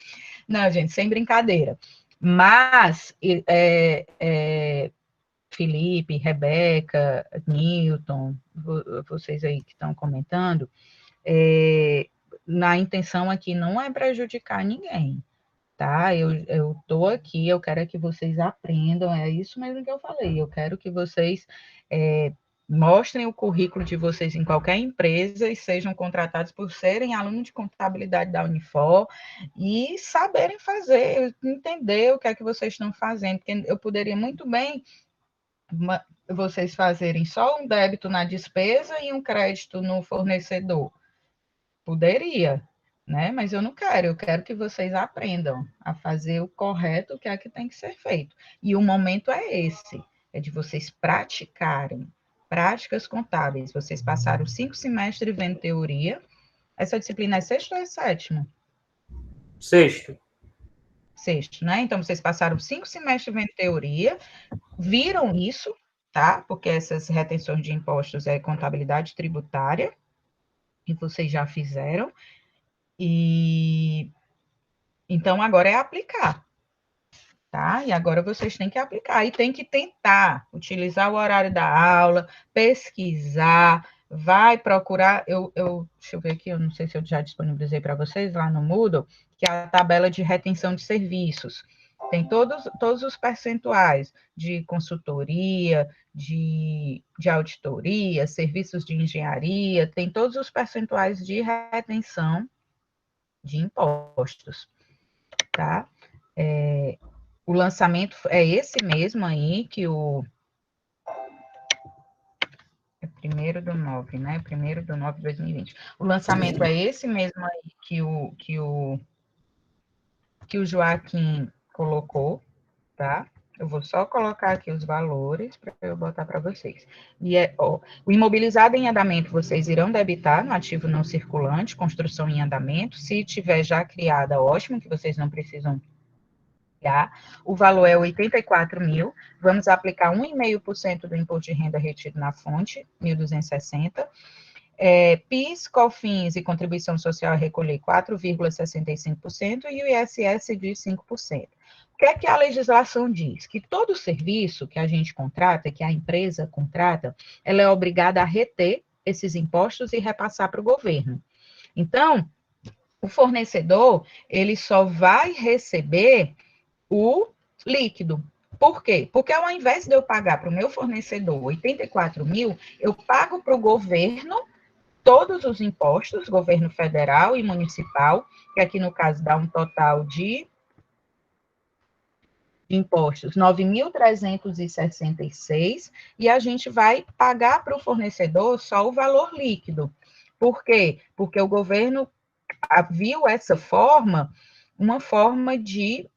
Não, gente, sem brincadeira. Mas, Felipe, Rebeca, Newton, vocês aí que estão comentando, na intenção aqui não é prejudicar ninguém. Tá? Eu estou aqui, eu quero que vocês aprendam, é isso mesmo que eu falei, eu quero que vocês mostrem o currículo de vocês em qualquer empresa e sejam contratados por serem alunos de contabilidade da Unifor e saberem fazer, entender o que é que vocês estão fazendo, porque eu poderia muito bem vocês fazerem só um débito na despesa e um crédito no fornecedor. Poderia, né? Mas eu não quero, eu quero que vocês aprendam a fazer o correto, que é que tem que ser feito. E o momento é esse, é de vocês praticarem práticas contábeis. Vocês passaram 5 semestres vendo teoria. Essa disciplina é sexto ou é sétimo? Sexto. Sexto, né? Então, vocês passaram 5 semestres vendo teoria, viram isso, tá? Porque essas retenções de impostos é contabilidade tributária, e vocês já fizeram. E então agora é aplicar, tá? E agora vocês têm que aplicar e tem que tentar utilizar o horário da aula, pesquisar, vai procurar. Deixa eu ver aqui, eu não sei se eu já disponibilizei para vocês lá no Moodle, que é a tabela de retenção de serviços. Tem todos os percentuais de consultoria, de auditoria, serviços de engenharia, tem todos os percentuais de retenção de impostos, tá? O lançamento é esse mesmo aí, que é 1º/9, né? 1º/9/2020. O lançamento é esse mesmo aí que o Joaquim colocou, tá? Eu vou só colocar aqui os valores para eu botar para vocês. E o imobilizado em andamento, vocês irão debitar no ativo não circulante, construção em andamento. Se tiver já criada, ótimo, que vocês não precisam criar. O valor é 84 mil. Vamos aplicar 1,5% do imposto de renda retido na fonte, 1.260. PIS, COFINS e contribuição social a recolher 4,65% e o ISS de 5%. O que é que a legislação diz? Que todo serviço que a gente contrata, que a empresa contrata, ela é obrigada a reter esses impostos e repassar para o governo. Então, o fornecedor, ele só vai receber o líquido. Por quê? Porque ao invés de eu pagar para o meu fornecedor 84 mil, eu pago para o governo todos os impostos, governo federal e municipal, que aqui no caso dá um total de impostos 9.366 e a gente vai pagar para o fornecedor só o valor líquido. Por quê? Porque o governo viu essa forma, uma forma de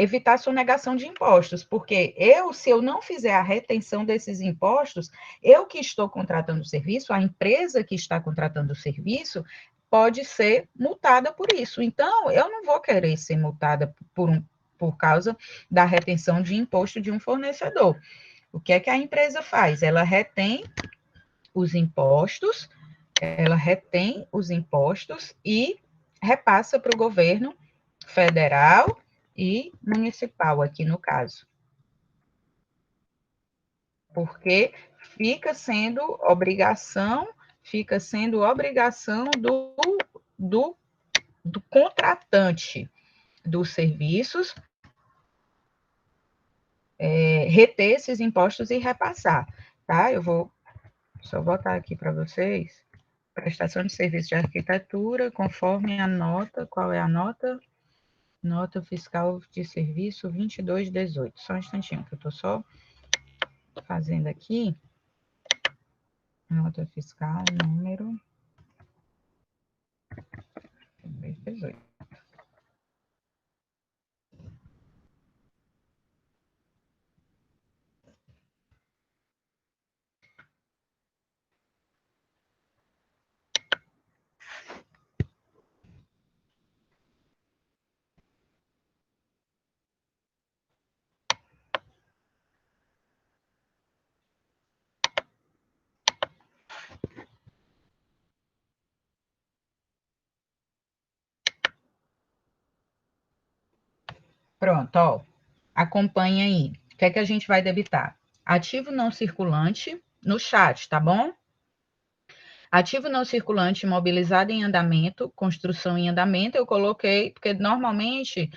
evitar sonegação de impostos, porque se eu não fizer a retenção desses impostos, eu que estou contratando o serviço, a empresa que está contratando o serviço, pode ser multada por isso. Então, eu não vou querer ser multada por causa da retenção de imposto de um fornecedor. O que é que a empresa faz? Ela retém os impostos e repassa para o governo federal e municipal, aqui no caso. Porque fica sendo obrigação do contratante dos serviços reter esses impostos e repassar, tá? Eu vou só botar aqui para vocês. Prestação de serviço de arquitetura, conforme a nota, qual é a nota? Nota fiscal de serviço 2218. Só um instantinho, que eu estou só fazendo aqui. Nota fiscal, número 2218. Pronto, ó. Acompanha aí. O que é que a gente vai debitar? Ativo não circulante no chat, tá bom? Ativo não circulante imobilizado em andamento, construção em andamento, eu coloquei, porque normalmente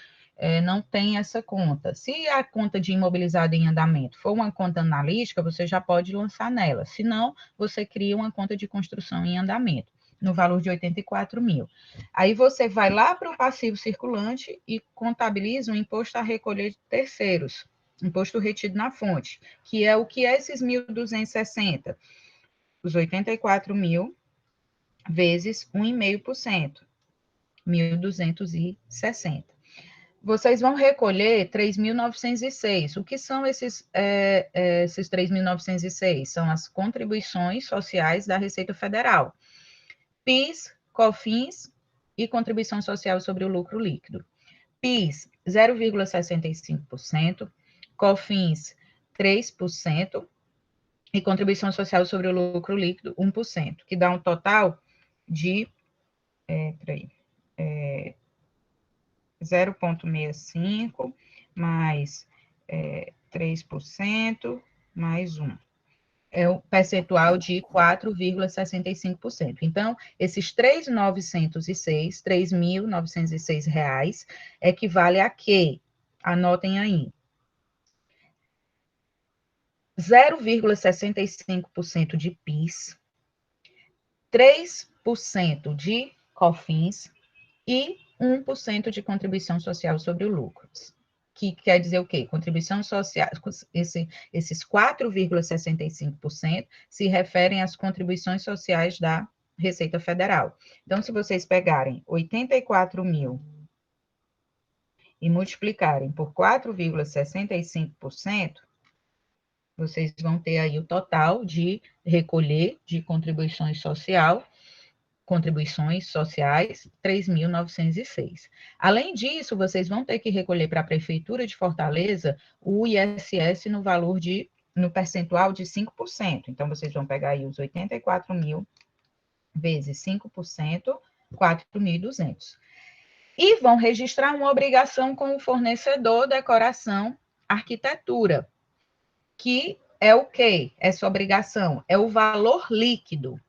não tem essa conta. Se a conta de imobilizado em andamento for uma conta analítica, você já pode lançar nela. Se não, você cria uma conta de construção em andamento, no valor de 84 mil. Aí você vai lá para o passivo circulante e contabiliza o imposto a recolher de terceiros, imposto retido na fonte, que é o que é esses 1.260? Os 84 mil vezes 1,5%, 1.260. Vocês vão recolher 3.906. O que são esses 3.906? São as contribuições sociais da Receita Federal. PIS, COFINS e contribuição social sobre o lucro líquido. PIS, 0,65%, COFINS, 3%, e contribuição social sobre o lucro líquido, 1%, que dá um total de 0,65 mais 3% mais 1. É um percentual de 4,65%. Então, esses 3.906 reais equivale a quê? Anotem aí. 0,65% de PIS, 3% de COFINS e 1% de contribuição social sobre o lucro. Que quer dizer o quê? Contribuição social, esses 4,65% se referem às contribuições sociais da Receita Federal. Então, se vocês pegarem 84 mil e multiplicarem por 4,65%, vocês vão ter aí o total de recolher de contribuições sociais, 3.906. Além disso, vocês vão ter que recolher para a Prefeitura de Fortaleza o ISS no percentual de 5%. Então, vocês vão pegar aí os 84 mil vezes 5%, 4.200. E vão registrar uma obrigação com o fornecedor decoração arquitetura, que é o quê? Essa obrigação é o valor líquido,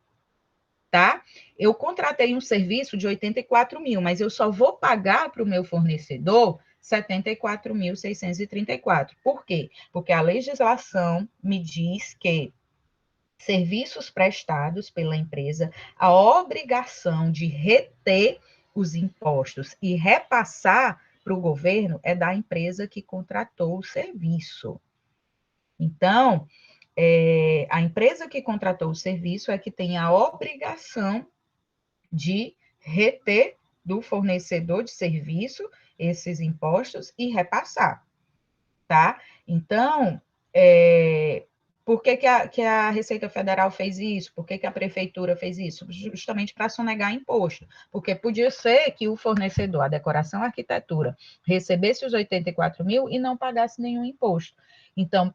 tá? Eu contratei um serviço de 84 mil, mas eu só vou pagar para o meu fornecedor 74.634. Por quê? Porque a legislação me diz que serviços prestados pela empresa, a obrigação de reter os impostos e repassar para o governo é da empresa que contratou o serviço. Então, a empresa que contratou o serviço é que tem a obrigação de reter do fornecedor de serviço esses impostos e repassar, tá? Então, por que a Receita Federal fez isso? Por que a Prefeitura fez isso? Justamente para sonegar imposto. Porque podia ser que o fornecedor, a decoração, a arquitetura, recebesse os 84 mil e não pagasse nenhum imposto. Então,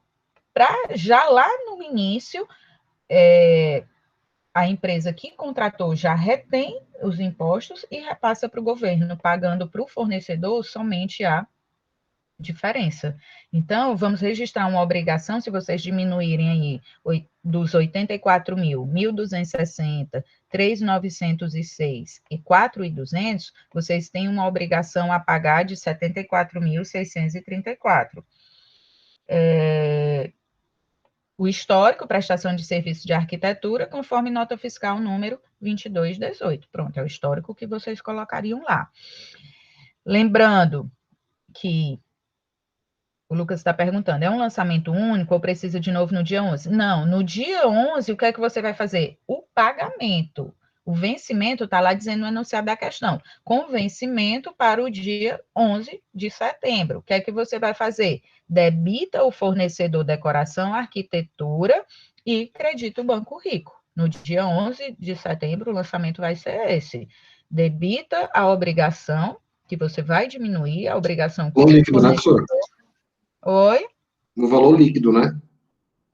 já lá no início, a empresa que contratou já retém os impostos e repassa para o governo, pagando para o fornecedor somente a diferença. Então, vamos registrar uma obrigação, se vocês diminuírem aí dos 84 mil, 1.260, 3.906 e 4.200, vocês têm uma obrigação a pagar de 74.634. O histórico, prestação de serviço de arquitetura, conforme nota fiscal número 2218. Pronto, é o histórico que vocês colocariam lá. Lembrando que o Lucas está perguntando, é um lançamento único ou precisa de novo no dia 11? Não, no dia 11, o que é que você vai fazer? O pagamento. O vencimento está lá dizendo no enunciado da questão. Com vencimento para o dia 11 de setembro. O que é que você vai fazer? Debita o fornecedor decoração, arquitetura e credita o Banco Rico. No dia 11 de setembro, o lançamento vai ser esse. Debita a obrigação, que você vai diminuir, a obrigação com O líquido, né, fornecedor. professor? Oi? No valor líquido, né?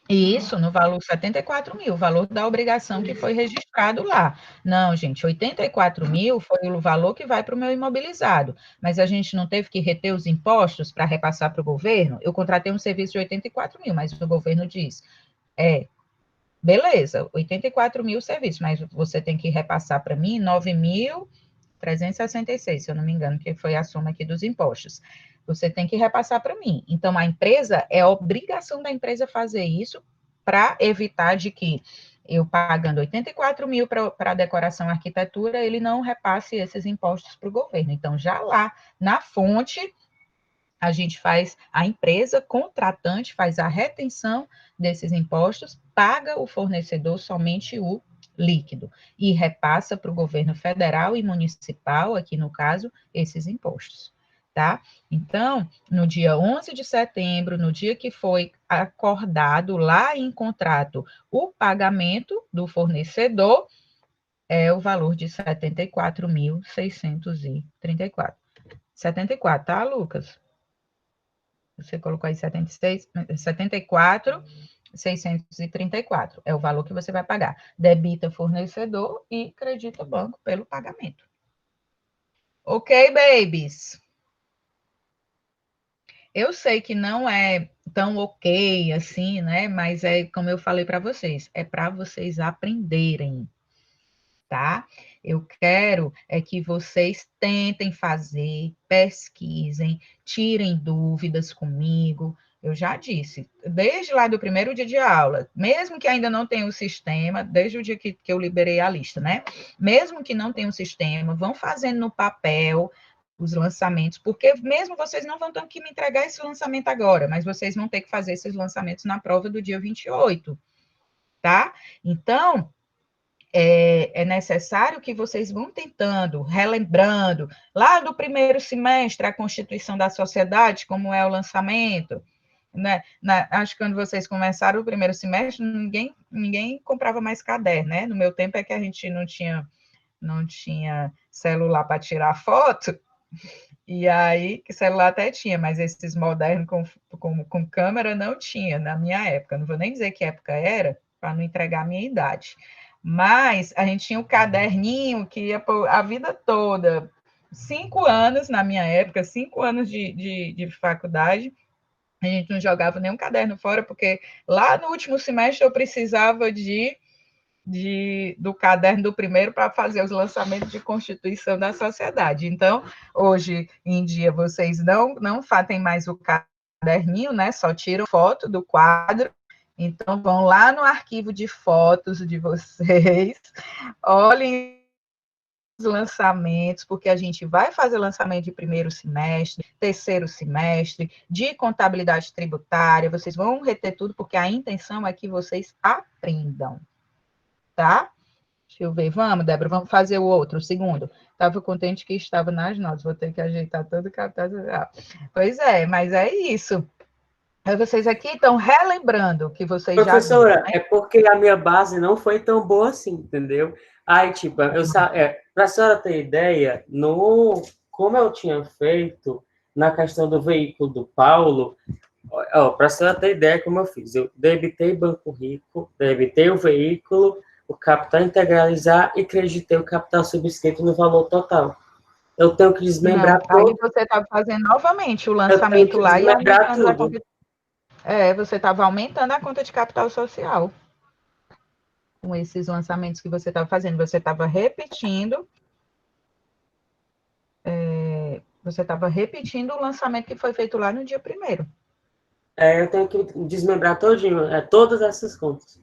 Isso, no valor 74 mil, o valor da obrigação que foi registrado lá. Não, gente, 84 mil foi o valor que vai para o meu imobilizado, mas a gente não teve que reter os impostos para repassar para o governo? Eu contratei um serviço de 84 mil, mas o governo diz, beleza, 84 mil serviços, mas você tem que repassar para mim 9.366, se eu não me engano, que foi a soma aqui dos impostos. Você tem que repassar para mim. Então, a empresa, é obrigação da empresa fazer isso para evitar de que eu pagando 84 mil para a decoração e arquitetura, ele não repasse esses impostos para o governo. Então, já lá na fonte, a empresa contratante faz a retenção desses impostos, paga o fornecedor somente o líquido e repassa para o governo federal e municipal, aqui no caso, esses impostos. Tá? Então, no dia 11 de setembro, no dia que foi acordado lá em contrato o pagamento do fornecedor, é o valor de 74.634. 74, tá, Lucas? Você colocou aí 74.634. É o valor que você vai pagar. Debita fornecedor e credita banco pelo pagamento. Ok, babies? Eu sei que não é tão ok assim, né? Mas é como eu falei para vocês, é para vocês aprenderem, tá? Eu quero que vocês tentem fazer, pesquisem, tirem dúvidas comigo. Eu já disse, desde lá do primeiro dia de aula, mesmo que ainda não tenha o sistema, desde o dia que eu liberei a lista, né? Mesmo que não tenha o sistema, vão fazendo no papel os lançamentos, porque mesmo vocês não vão ter que me entregar esse lançamento agora, mas vocês vão ter que fazer esses lançamentos na prova do dia 28, tá? Então, é necessário que vocês vão tentando, relembrando, lá do primeiro semestre, a constituição da sociedade, como é o lançamento, né? Acho que quando vocês começaram o primeiro semestre, ninguém comprava mais caderno, né? No meu tempo é que a gente não tinha celular para tirar foto, e aí, que celular até tinha, mas esses modernos com câmera não tinha na minha época. Não vou nem dizer que época era, para não entregar a minha idade. Mas a gente tinha um caderninho que ia a vida toda. 5 anos, na minha época, 5 anos de faculdade, a gente não jogava nenhum caderno fora, porque lá no último semestre eu precisava do caderno do primeiro para fazer os lançamentos de constituição da sociedade. Então, hoje em dia, vocês não fazem mais o caderninho, né? Só tiram foto do quadro. Então, vão lá no arquivo de fotos de vocês, olhem lançamentos, porque a gente vai fazer lançamento de primeiro semestre, terceiro semestre, de contabilidade tributária, vocês vão reter tudo, porque a intenção é que vocês aprendam, tá? Deixa eu ver, vamos, Débora, vamos fazer o outro, o segundo. Estava contente que estava nas notas, vou ter que ajeitar todo o capital. Pois é, mas é isso. Aí vocês aqui estão relembrando que vocês já viram, Professora, né? é porque a minha base não foi tão boa assim, entendeu? Aí, tipo, para a senhora ter ideia, como eu tinha feito na questão do veículo do Paulo, para a senhora ter ideia como eu fiz, eu debitei Banco Rico, debitei o veículo, o capital integralizar e creditei o capital subscrito no valor total. Eu tenho que desmembrar Não, aí você está fazendo novamente o lançamento lá e desmembrar aumentando a tudo. conta. Você estava aumentando a conta de capital social com esses lançamentos que você estava fazendo. Você estava repetindo. Você estava repetindo o lançamento que foi feito lá no dia 1º. Eu tenho que desmembrar todinho, todas essas contas.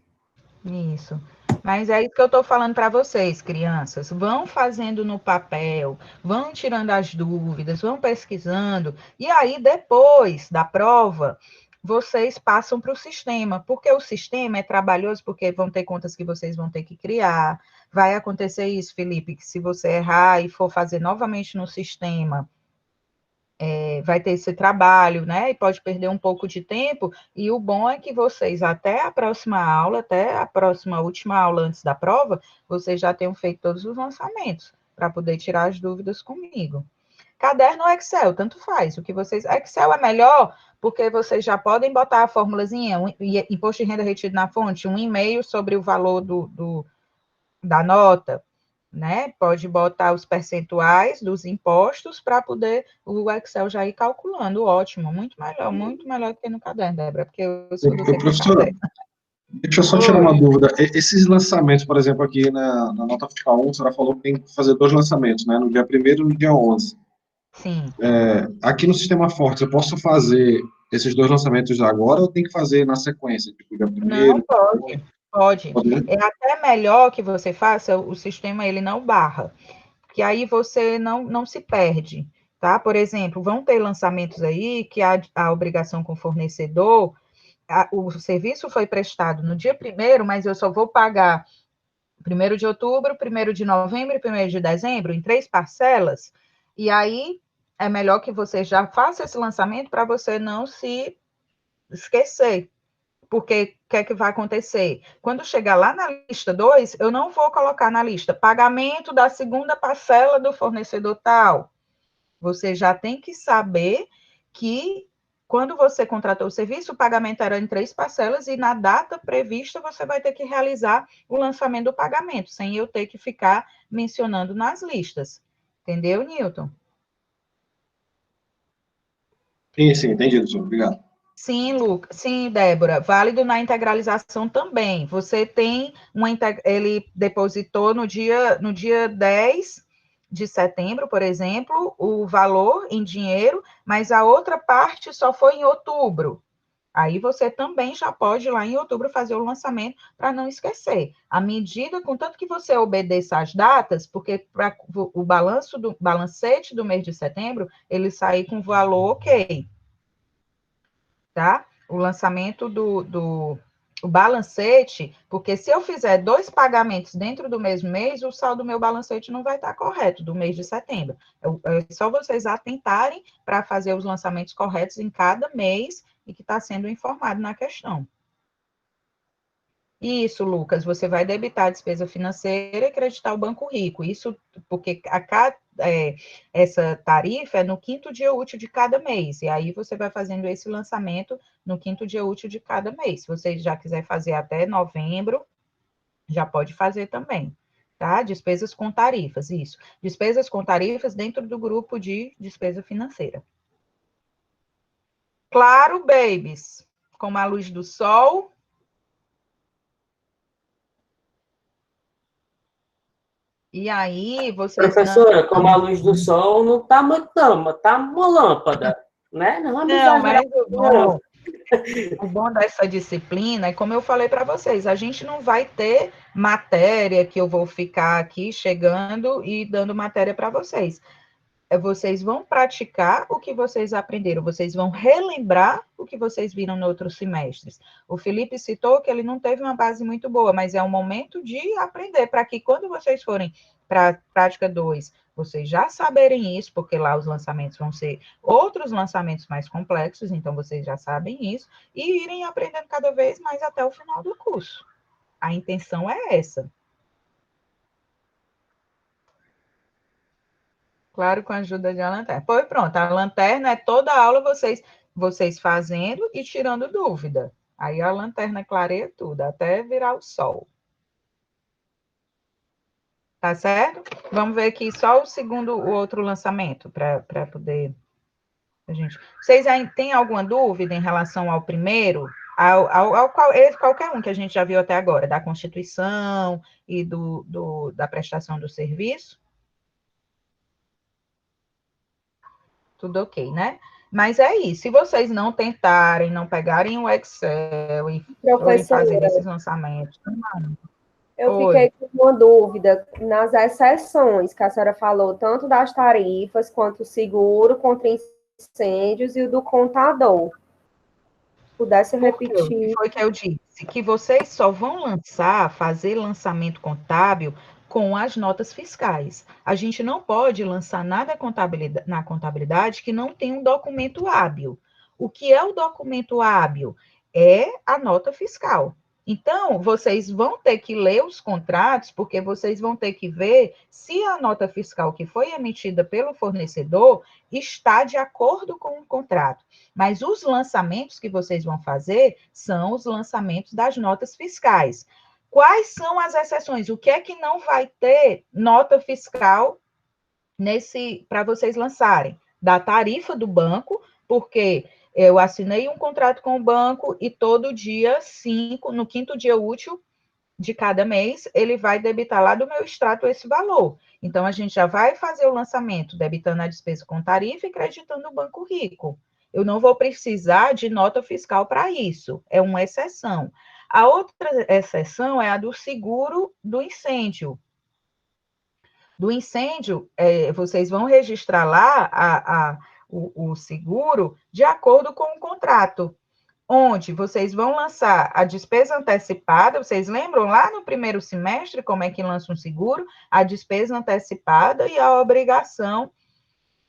Isso. Mas é isso que eu estou falando para vocês, crianças. Vão fazendo no papel, vão tirando as dúvidas, vão pesquisando. E aí, depois da prova, vocês passam para o sistema. Porque o sistema é trabalhoso, porque vão ter contas que vocês vão ter que criar. Vai acontecer isso, Felipe, que se você errar e for fazer novamente no sistema, vai ter esse trabalho, né? E pode perder um pouco de tempo. E o bom é que vocês, até a próxima aula, até a próxima última aula antes da prova, vocês já tenham feito todos os lançamentos para poder tirar as dúvidas comigo. Caderno ou Excel, tanto faz. O que vocês. Excel é melhor porque vocês já podem botar a formulazinha, imposto de renda retido na fonte, um e-mail sobre o valor da nota, né? Pode botar os percentuais dos impostos para poder o Excel já ir calculando. Ótimo, muito melhor do que no caderno, Débora, porque eu estudo sempre no Professora, caderno. deixa eu só tirar uma dúvida. Esses lançamentos, por exemplo, aqui na nota fiscal 1, a senhora falou que tem que fazer 2 lançamentos, né? No dia 1º e no dia 11. Sim. Aqui no Sistema Forte, eu posso fazer esses 2 lançamentos agora ou tem que fazer na sequência? Tipo, dia 1º? Não, pode. Pode. É até melhor que você faça, o sistema ele não barra, que aí você não se perde, tá? Por exemplo, vão ter lançamentos aí que a obrigação com o fornecedor, o serviço foi prestado no dia 1º, mas eu só vou pagar 1º de outubro, 1º de novembro e 1º de dezembro, em 3 parcelas, e aí é melhor que você já faça esse lançamento para você não se esquecer. Porque o que é que vai acontecer? Quando chegar lá na lista 2, eu não vou colocar na lista pagamento da segunda parcela do fornecedor tal. Você já tem que saber que quando você contratou o serviço, o pagamento era em 3 parcelas e na data prevista você vai ter que realizar o lançamento do pagamento, sem eu ter que ficar mencionando nas listas. Entendeu, Newton? Sim, entendi, doutor. Obrigado. Sim, Lucas. Sim, Débora. Válido na integralização também. Você tem ele depositou no dia 10 de setembro, por exemplo, o valor em dinheiro, mas a outra parte só foi em outubro. Aí você também já pode, lá em outubro, fazer o lançamento para não esquecer. À medida, contanto que você obedeça às datas, porque o balancete do mês de setembro, ele sai com valor ok. Tá? O lançamento o balancete, porque se eu fizer 2 pagamentos dentro do mesmo mês, o saldo do meu balancete não vai estar correto, do mês de setembro. É só vocês atentarem para fazer os lançamentos corretos em cada mês e que está sendo informado na questão. Isso, Lucas, você vai debitar a despesa financeira e creditar o Banco Rico. Isso porque essa tarifa é no 5º dia útil de cada mês. E aí você vai fazendo esse lançamento no 5º dia útil de cada mês. Se você já quiser fazer até novembro, já pode fazer também. Tá? Despesas com tarifas, isso. Despesas com tarifas dentro do grupo de despesa financeira. Claro, babies, como a luz do sol. E aí, vocês Professora, como a luz do sol não está muito, não, tá uma lâmpada, né? Não vamos exagerar. Mas o bom O bom dessa disciplina é, como eu falei para vocês, a gente não vai ter matéria que eu vou ficar aqui chegando e dando matéria para vocês. Vocês vão praticar o que vocês aprenderam, vocês vão relembrar o que vocês viram em outros semestres. O Felipe citou que ele não teve uma base muito boa, mas é um momento de aprender, para que quando vocês forem para a prática 2, vocês já saberem isso, porque lá os lançamentos vão ser outros lançamentos mais complexos, então vocês já sabem isso, e irem aprendendo cada vez mais até o final do curso. A intenção é essa. Claro, com a ajuda de uma lanterna. Pois pronto, a lanterna é toda a aula vocês fazendo e tirando dúvida. Aí a lanterna clareia tudo, até virar o sol. Tá certo? Vamos ver aqui só o outro lançamento, para poder... Vocês aí têm alguma dúvida em relação ao primeiro? Qualquer um que a gente já viu até agora, da Constituição e da prestação do serviço? Tudo ok, né? Mas é isso. Se vocês não tentarem, não pegarem o Excel e forem fazer esses lançamentos. Eu fiquei com uma dúvida nas exceções que a senhora falou, tanto das tarifas, quanto o seguro contra incêndios e o do contador. Pudesse repetir. Foi que eu disse que vocês só vão fazer lançamento contábil com as notas fiscais. A gente não pode lançar nada na contabilidade que não tem um documento hábil. O que é o documento hábil? É a nota fiscal. Então, vocês vão ter que ler os contratos, porque vocês vão ter que ver se a nota fiscal que foi emitida pelo fornecedor está de acordo com o contrato. Mas os lançamentos que vocês vão fazer são os lançamentos das notas fiscais. Quais são as exceções? O que é que não vai ter nota fiscal para vocês lançarem? Da tarifa do banco, porque eu assinei um contrato com o banco e todo dia 5, no 5º dia útil de cada mês, ele vai debitar lá do meu extrato esse valor. Então, a gente já vai fazer o lançamento debitando a despesa com tarifa e creditando o Banco Rico. Eu não vou precisar de nota fiscal para isso, é uma exceção. A outra exceção é a do seguro do incêndio. Do incêndio, vocês vão registrar lá o seguro de acordo com o contrato, onde vocês vão lançar a despesa antecipada. Vocês lembram lá no primeiro semestre como é que lança um seguro? A despesa antecipada e a obrigação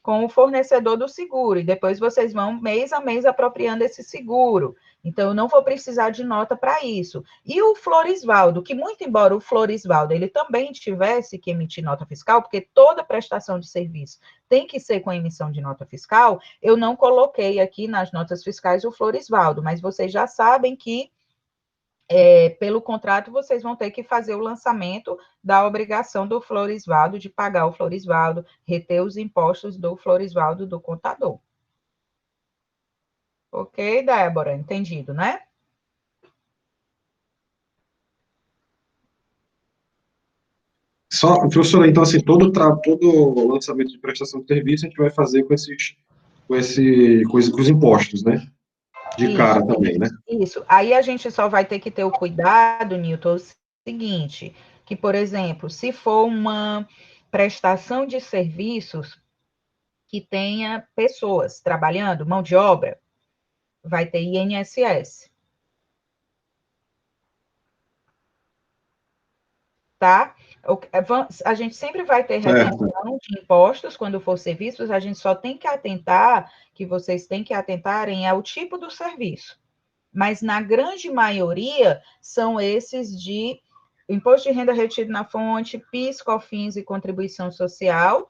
com o fornecedor do seguro, e depois vocês vão mês a mês apropriando esse seguro. Então, eu não vou precisar de nota para isso. E o Floresvaldo, que muito embora o Floresvaldo ele também tivesse que emitir nota fiscal, porque toda prestação de serviço tem que ser com emissão de nota fiscal, eu não coloquei aqui nas notas fiscais o Floresvaldo, mas vocês já sabem que pelo contrato, vocês vão ter que fazer o lançamento da obrigação do Floresvaldo, de pagar o Floresvaldo, reter os impostos do Floresvaldo do contador. Ok, Débora? Entendido, né? Professora, então, assim, todo lançamento de prestação de serviço a gente vai fazer com os impostos, né? De cara também, né? Isso. Aí a gente só vai ter que ter o cuidado, Newton, o seguinte, que, por exemplo, se for uma prestação de serviços que tenha pessoas trabalhando, mão de obra, vai ter INSS. Tá? A gente sempre vai ter retenção de impostos quando for serviços, a gente só tem que atentar, que vocês têm que atentarem ao tipo do serviço. Mas, na grande maioria, são esses de imposto de renda retido na fonte, PIS, COFINS e contribuição social,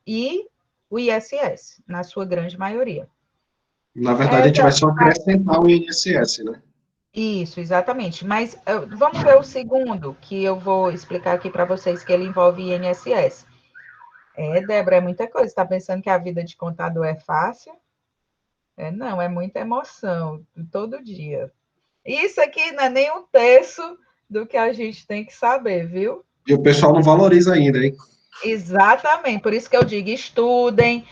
e o ISS, na sua grande maioria. Na verdade, a gente vai só acrescentar o INSS, né? Isso, exatamente. Mas vamos ver o segundo, que eu vou explicar aqui para vocês, que ele envolve INSS. Débora, é muita coisa. Você está pensando que a vida de contador é fácil? Não, é muita emoção, todo dia. Isso aqui não é nem um terço do que a gente tem que saber, viu? E o pessoal não valoriza ainda, hein? Exatamente, por isso que eu digo, estudem,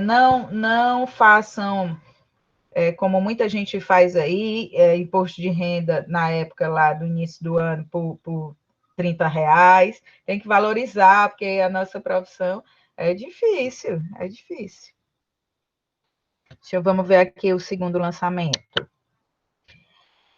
não façam como muita gente faz aí, imposto de renda na época lá do início do ano por R$ 30, tem que valorizar, porque a nossa profissão é difícil, é difícil. Vamos ver aqui o segundo lançamento.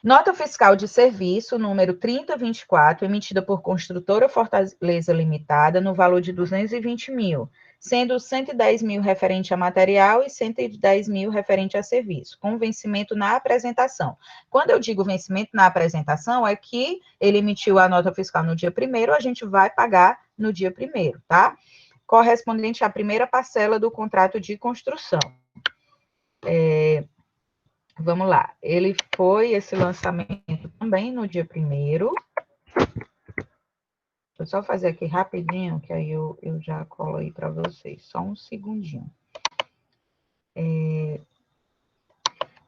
Nota fiscal de serviço, número 3024, emitida por Construtora Fortaleza Limitada, no valor de 220 mil, sendo 110 mil referente a material e 110 mil referente a serviço, com vencimento na apresentação. Quando eu digo vencimento na apresentação, é que ele emitiu a nota fiscal no dia 1º, a gente vai pagar no dia 1º, tá? Correspondente à primeira parcela do contrato de construção. Vamos lá, ele foi esse lançamento também no dia 1º. Vou só fazer aqui rapidinho, que aí eu já colo aí para vocês, só um segundinho.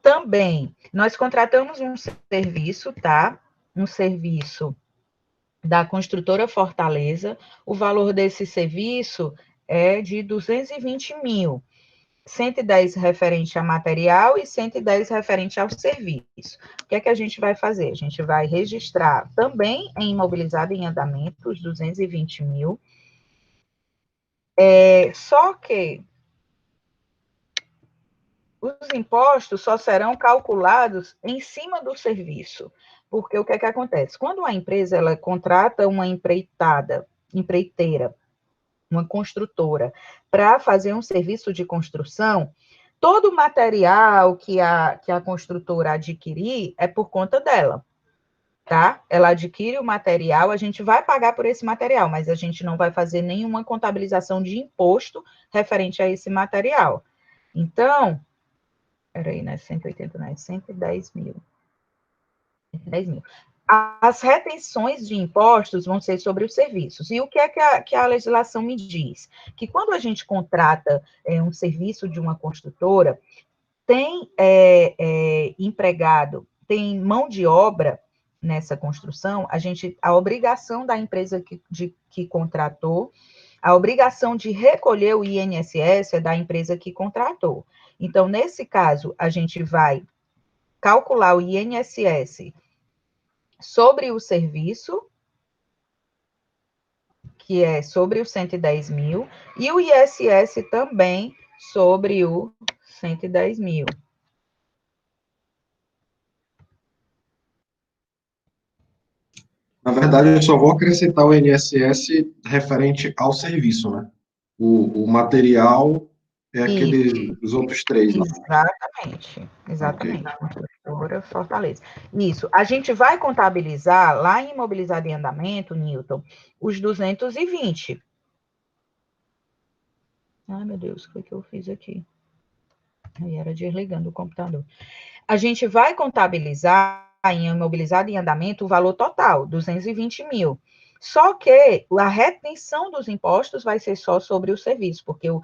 Também, nós contratamos um serviço, tá? Um serviço da Construtora Fortaleza. O valor desse serviço é de 220 mil. 110 referente a material e 110 referente ao serviço. O que é que a gente vai fazer? A gente vai registrar também em imobilizado em andamento os 220 mil. Só que os impostos só serão calculados em cima do serviço. Porque o que é que acontece? Quando a empresa ela contrata uma empreiteira, uma construtora, para fazer um serviço de construção, todo o material que a construtora adquirir é por conta dela, tá? Ela adquire o material, a gente vai pagar por esse material, mas a gente não vai fazer nenhuma contabilização de imposto referente a esse material. Então, peraí, né? 180, né? 110 mil. 110 mil. As retenções de impostos vão ser sobre os serviços. E o que é que a legislação me diz? Que quando a gente contrata um serviço de uma construtora, tem empregado, tem mão de obra nessa construção, a obrigação da empresa que contratou, a obrigação de recolher o INSS é da empresa que contratou. Então, nesse caso, a gente vai calcular o INSS sobre o serviço, que é sobre os 110 mil, e o ISS também sobre o 110 mil. Na verdade, eu só vou acrescentar o INSS referente ao serviço, né? O material é os outros três, né? Exatamente. Construtora Fortaleza. Isso. A gente vai contabilizar lá em imobilizado em andamento, Newton, os 220. Ai, meu Deus, o que eu fiz aqui? Aí era desligando o computador. A gente vai contabilizar em imobilizado em andamento o valor total, 220 mil. Só que a retenção dos impostos vai ser só sobre o serviço, porque o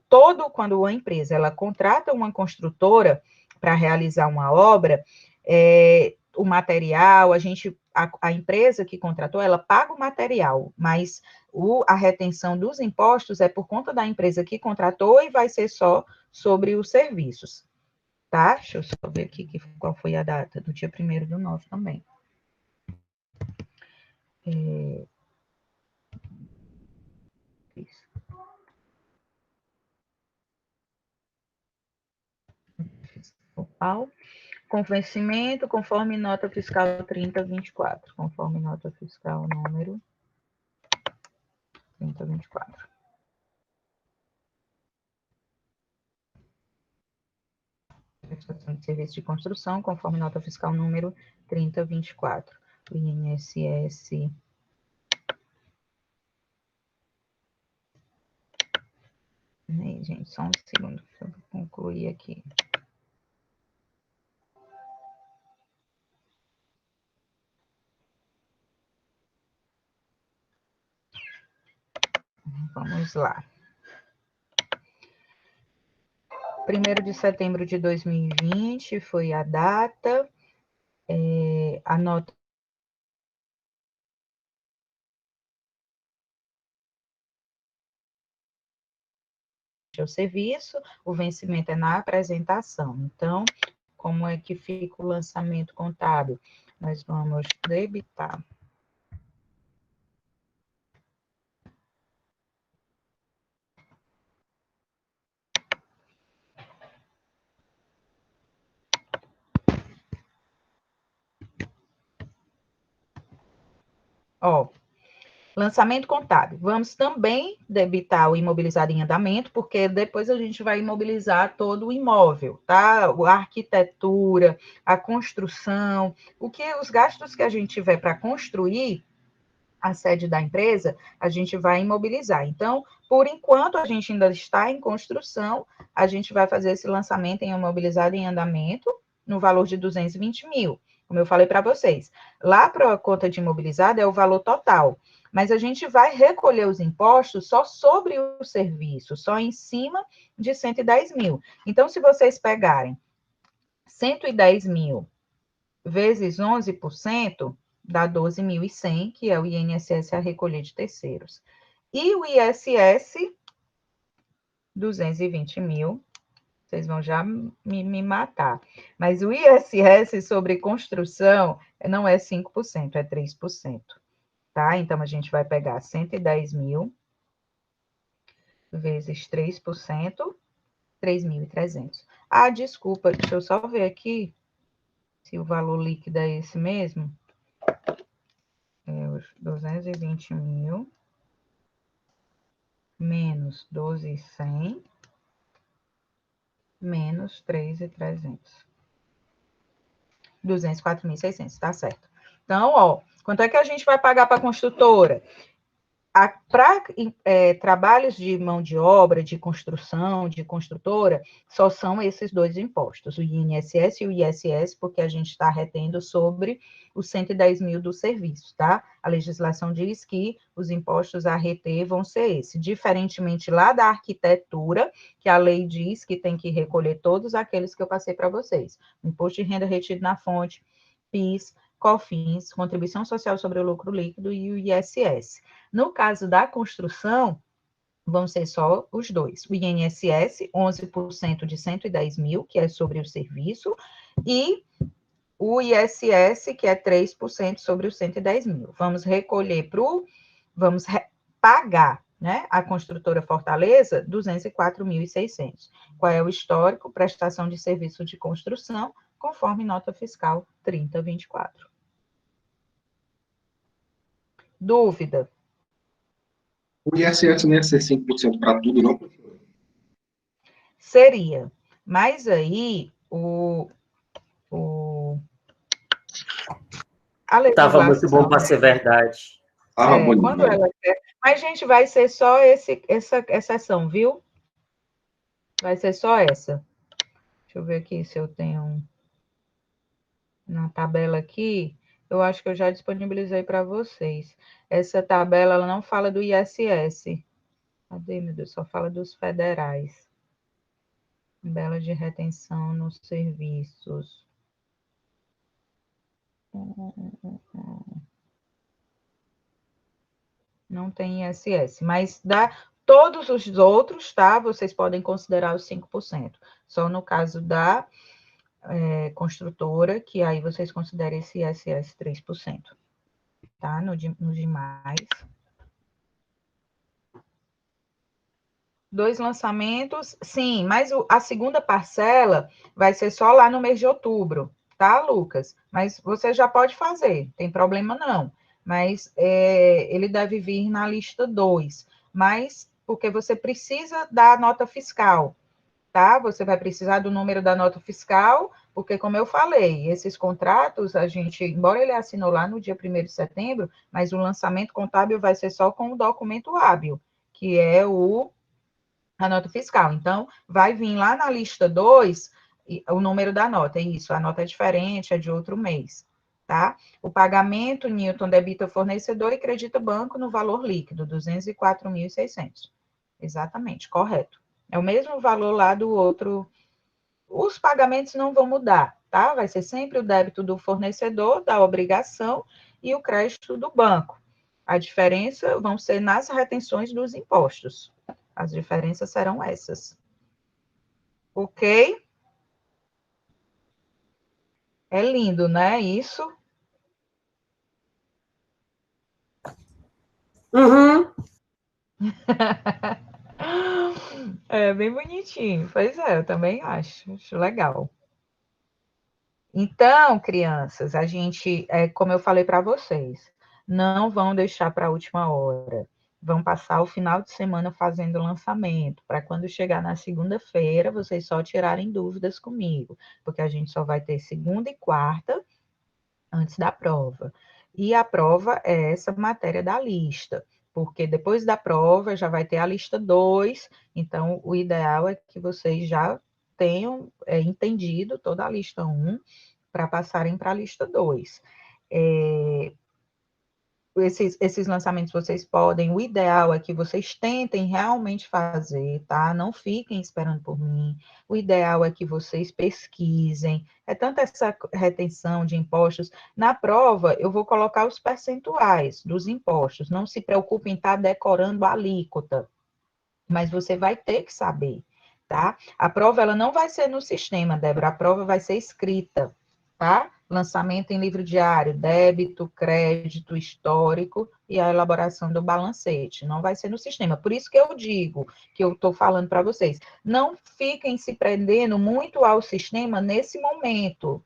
todo, quando uma empresa ela contrata uma construtora para realizar uma obra, o material, a empresa que contratou, ela paga o material, mas a retenção dos impostos é por conta da empresa que contratou e vai ser só sobre os serviços. Tá? Deixa eu só ver aqui qual foi a data do dia 1º/9 também. Isso. Com vencimento, conforme nota fiscal 3024. Conforme nota fiscal número 3024. Prestação de serviço de construção, conforme nota fiscal número 3024. O INSS. Gente, só um segundo, deixa eu concluir aqui. Vamos lá. 1º de setembro de 2020 foi a data. A nota é o serviço, o vencimento é na apresentação. Então, como é que fica o lançamento contábil? Nós vamos debitar. Ó, lançamento contábil. Vamos também debitar o imobilizado em andamento, porque depois a gente vai imobilizar todo o imóvel, tá? A arquitetura, a construção, os gastos que a gente tiver para construir a sede da empresa, a gente vai imobilizar. Então, por enquanto, a gente ainda está em construção, a gente vai fazer esse lançamento em imobilizado em andamento, no valor de 220 mil, como eu falei para vocês. Lá para a conta de imobilizado é o valor total, mas a gente vai recolher os impostos só sobre o serviço, só em cima de 110 mil. Então, se vocês pegarem 110 mil vezes 11%, dá 12.100, que é o INSS a recolher de terceiros. E o ISS, 220 mil, vocês vão já me matar. Mas o ISS sobre construção não é 5%, é 3%. Tá? Então, a gente vai pegar 110 mil vezes 3%, 3.300. Ah, desculpa, deixa eu só ver aqui se o valor líquido é esse mesmo. É os 220 mil menos 12.100 menos 3.300. 204.600, tá certo. Então, ó, quanto é que a gente vai pagar para a construtora? Para trabalhos de mão de obra, de construção, de construtora, só são esses dois impostos, o INSS e o ISS, porque a gente está retendo sobre os 110 mil do serviço, tá? A legislação diz que os impostos a reter vão ser esses, diferentemente lá da arquitetura, que a lei diz que tem que recolher todos aqueles que eu passei para vocês. O imposto de renda retido na fonte, PIS, COFINS, contribuição social sobre o lucro líquido e o ISS. No caso da construção, vão ser só os dois. O INSS, 11% de 110 mil, que é sobre o serviço, e o ISS, que é 3% sobre os 110 mil. Vamos recolher vamos pagar, né, a construtora Fortaleza, 204.600. Qual é o histórico? Prestação de serviço de construção, conforme nota fiscal 3024. Dúvida? O ISS não ia ser 5% para tudo, não? Seria. Mas aí, a legislação... Tava muito bom para ser verdade. Quando ela quer... Mas, gente, vai ser só essa exceção, viu? Vai ser só essa. Deixa eu ver aqui se eu tenho na tabela aqui. Eu acho que eu já disponibilizei para vocês. Essa tabela, ela não fala do ISS. Cadê, meu Deus? Só fala dos federais. Tabela de retenção nos serviços. Não tem ISS, mas todos os outros, tá? Vocês podem considerar os 5%. Só no caso da construtora, que aí vocês consideram esse ISS 3%. Tá? Nos demais. 2 lançamentos, sim, mas a segunda parcela vai ser só lá no mês de outubro, tá, Lucas? Mas você já pode fazer, tem problema não. Mas ele deve vir na lista 2, mas porque você precisa da nota fiscal, tá? Você vai precisar do número da nota fiscal, porque, como eu falei, esses contratos, a gente, embora ele assinou lá no dia 1º de setembro, mas o lançamento contábil vai ser só com o documento hábil, que é a nota fiscal. Então, vai vir lá na lista 2 o número da nota, é isso, a nota é diferente, é de outro mês, tá? O pagamento, Newton, debita fornecedor e credita banco no valor líquido, 204.600. Exatamente, correto. É o mesmo valor lá do outro. Os pagamentos não vão mudar, tá? Vai ser sempre o débito do fornecedor, da obrigação, e o crédito do banco. A diferença vão ser nas retenções dos impostos. As diferenças serão essas. Ok? É lindo, né? Isso. Uhum. É bem bonitinho. Pois é, eu também acho. Acho legal. Então, crianças, a gente, como eu falei para vocês, não vão deixar para a última hora. Vão passar o final de semana fazendo o lançamento, para quando chegar na segunda-feira, vocês só tirarem dúvidas comigo, porque a gente só vai ter segunda e quarta antes da prova. E a prova é essa matéria da lista, porque depois da prova já vai ter a lista 2, então o ideal é que vocês já tenham entendido toda a lista 1 para passarem para a lista 2. Esses lançamentos vocês podem, o ideal é que vocês tentem realmente fazer, tá? Não fiquem esperando por mim. O ideal é que vocês pesquisem. É tanta essa retenção de impostos. Na prova, eu vou colocar os percentuais dos impostos. Não se preocupe em estar decorando a alíquota, mas você vai ter que saber, tá? A prova, ela não vai ser no sistema, Débora, a prova vai ser escrita, tá? Lançamento em livro diário, débito, crédito, histórico e a elaboração do balancete. Não vai ser no sistema. Por isso que eu digo, que eu estou falando para vocês, não fiquem se prendendo muito ao sistema nesse momento.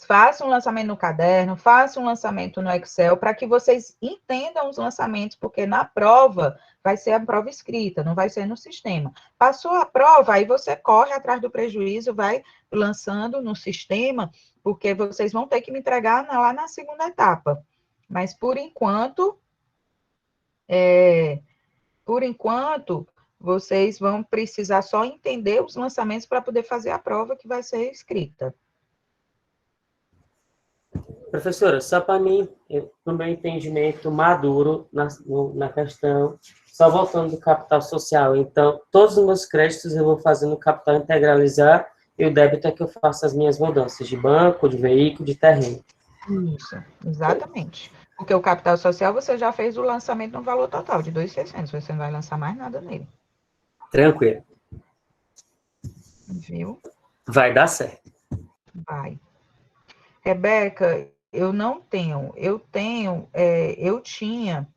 Faça um lançamento no caderno, faça um lançamento no Excel, para que vocês entendam os lançamentos, porque na prova vai ser a prova escrita, não vai ser no sistema. Passou a prova, aí você corre atrás do prejuízo, vai lançando no sistema, porque vocês vão ter que me entregar lá na segunda etapa. Mas por enquanto, vocês vão precisar só entender os lançamentos para poder fazer a prova que vai ser escrita. Professora, só para mim, no meu entendimento maduro na questão, só voltando do capital social, então, todos os meus créditos eu vou fazer no capital integralizar e o débito é que eu faço as minhas mudanças de banco, de veículo, de terreno. Isso, exatamente. Porque o capital social você já fez o lançamento no valor total de 2.600, você não vai lançar mais nada nele. Tranquilo. Viu? Vai dar certo. Vai. Rebeca, eu não tenho, eu tinha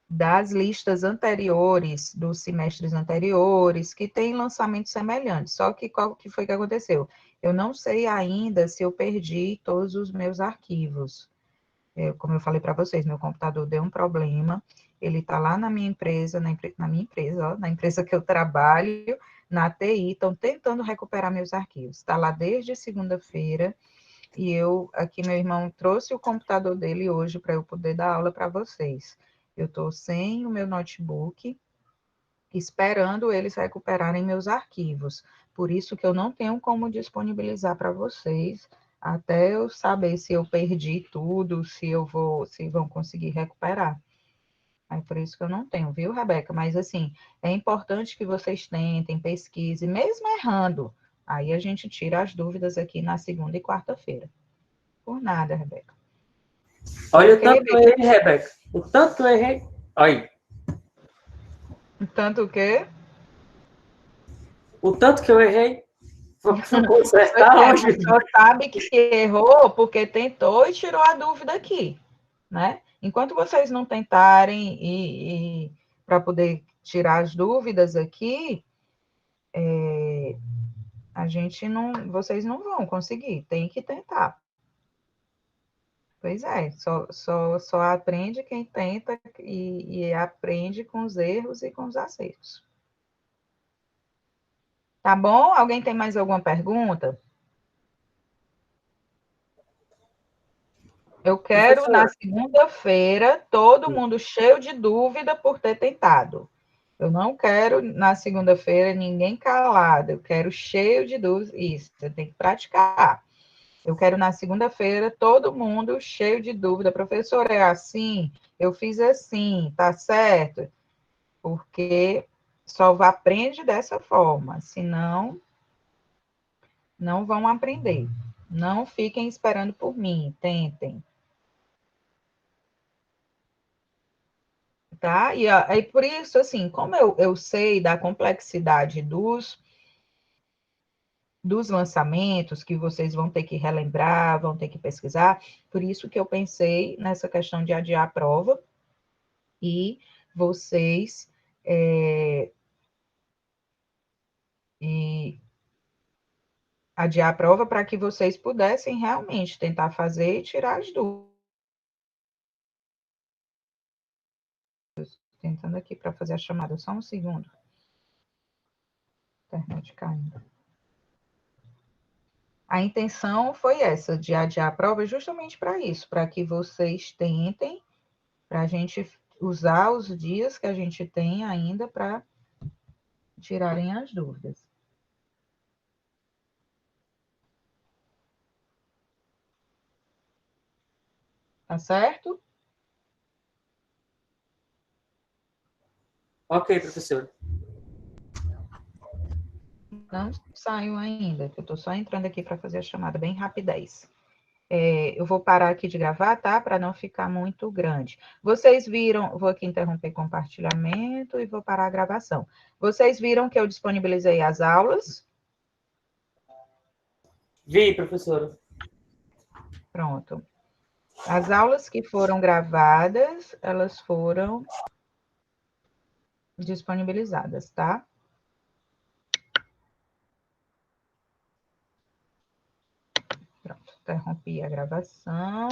das listas anteriores, dos semestres anteriores, que tem lançamentos semelhantes. Só que qual que foi que aconteceu? Eu não sei ainda se eu perdi todos os meus arquivos. Como eu falei para vocês, meu computador deu um problema. Ele está lá na minha empresa, na minha empresa, ó, na empresa que eu trabalho, na TI, estão tentando recuperar meus arquivos. Está lá desde segunda-feira. E aqui, meu irmão trouxe o computador dele hoje para eu poder dar aula para vocês. Eu estou sem o meu notebook, esperando eles recuperarem meus arquivos. Por isso que eu não tenho como disponibilizar para vocês, até eu saber se eu perdi tudo, se vão conseguir recuperar. É por isso que eu não tenho, viu, Rebeca? Mas, assim, é importante que vocês tentem, pesquisem, mesmo errando. Aí a gente tira as dúvidas aqui na segunda e quarta-feira. Por nada, Rebeca. Olha o Ok, tanto que eu errei, Rebeca. O tanto que eu errei. Olha. Tanto que O tanto que eu errei. Vou pois consertar mas hoje. o senhor sabe que errou porque tentou e tirou a dúvida aqui, né? Enquanto vocês não tentarem e para poder tirar as dúvidas aqui, vocês não vão conseguir, tem que tentar. Pois é, só aprende quem tenta e aprende com os erros e com os acertos. Tá bom? Alguém tem mais alguma pergunta? Eu quero, na Professora, segunda-feira, todo mundo cheio de dúvida por ter tentado. Eu não quero, na segunda-feira, ninguém calado. Eu quero cheio de dúvidas. Isso, você tem que praticar. Eu quero, na segunda-feira, todo mundo cheio de dúvida. Professor, é assim? Eu fiz assim, tá certo? Porque só aprende dessa forma. Senão, não vão aprender. Não fiquem esperando por mim. Tentem. tá? E aí, por isso, assim, como eu sei da complexidade dos lançamentos que vocês vão ter que relembrar, vão ter que pesquisar, por isso que eu pensei nessa questão de adiar a prova e vocês adiar a prova para que vocês pudessem realmente tentar fazer e tirar as dúvidas. Tentando aqui para fazer a chamada, só um segundo. Internet caindo. A intenção foi essa, de adiar a prova, justamente para isso, para que vocês tentem, para a gente usar os dias que a gente tem ainda para tirarem as dúvidas. Tá certo? Ok, professor. Não saiu ainda, eu estou só entrando aqui para fazer a chamada bem rapidez. Eu vou parar aqui de gravar, tá? Para não ficar muito grande. Vocês viram, vou aqui interromper compartilhamento e vou parar a gravação. Vocês viram que eu disponibilizei as aulas? Vi, professora. Pronto. As aulas que foram gravadas, elas foram disponibilizadas, tá? Pronto, interrompi a gravação.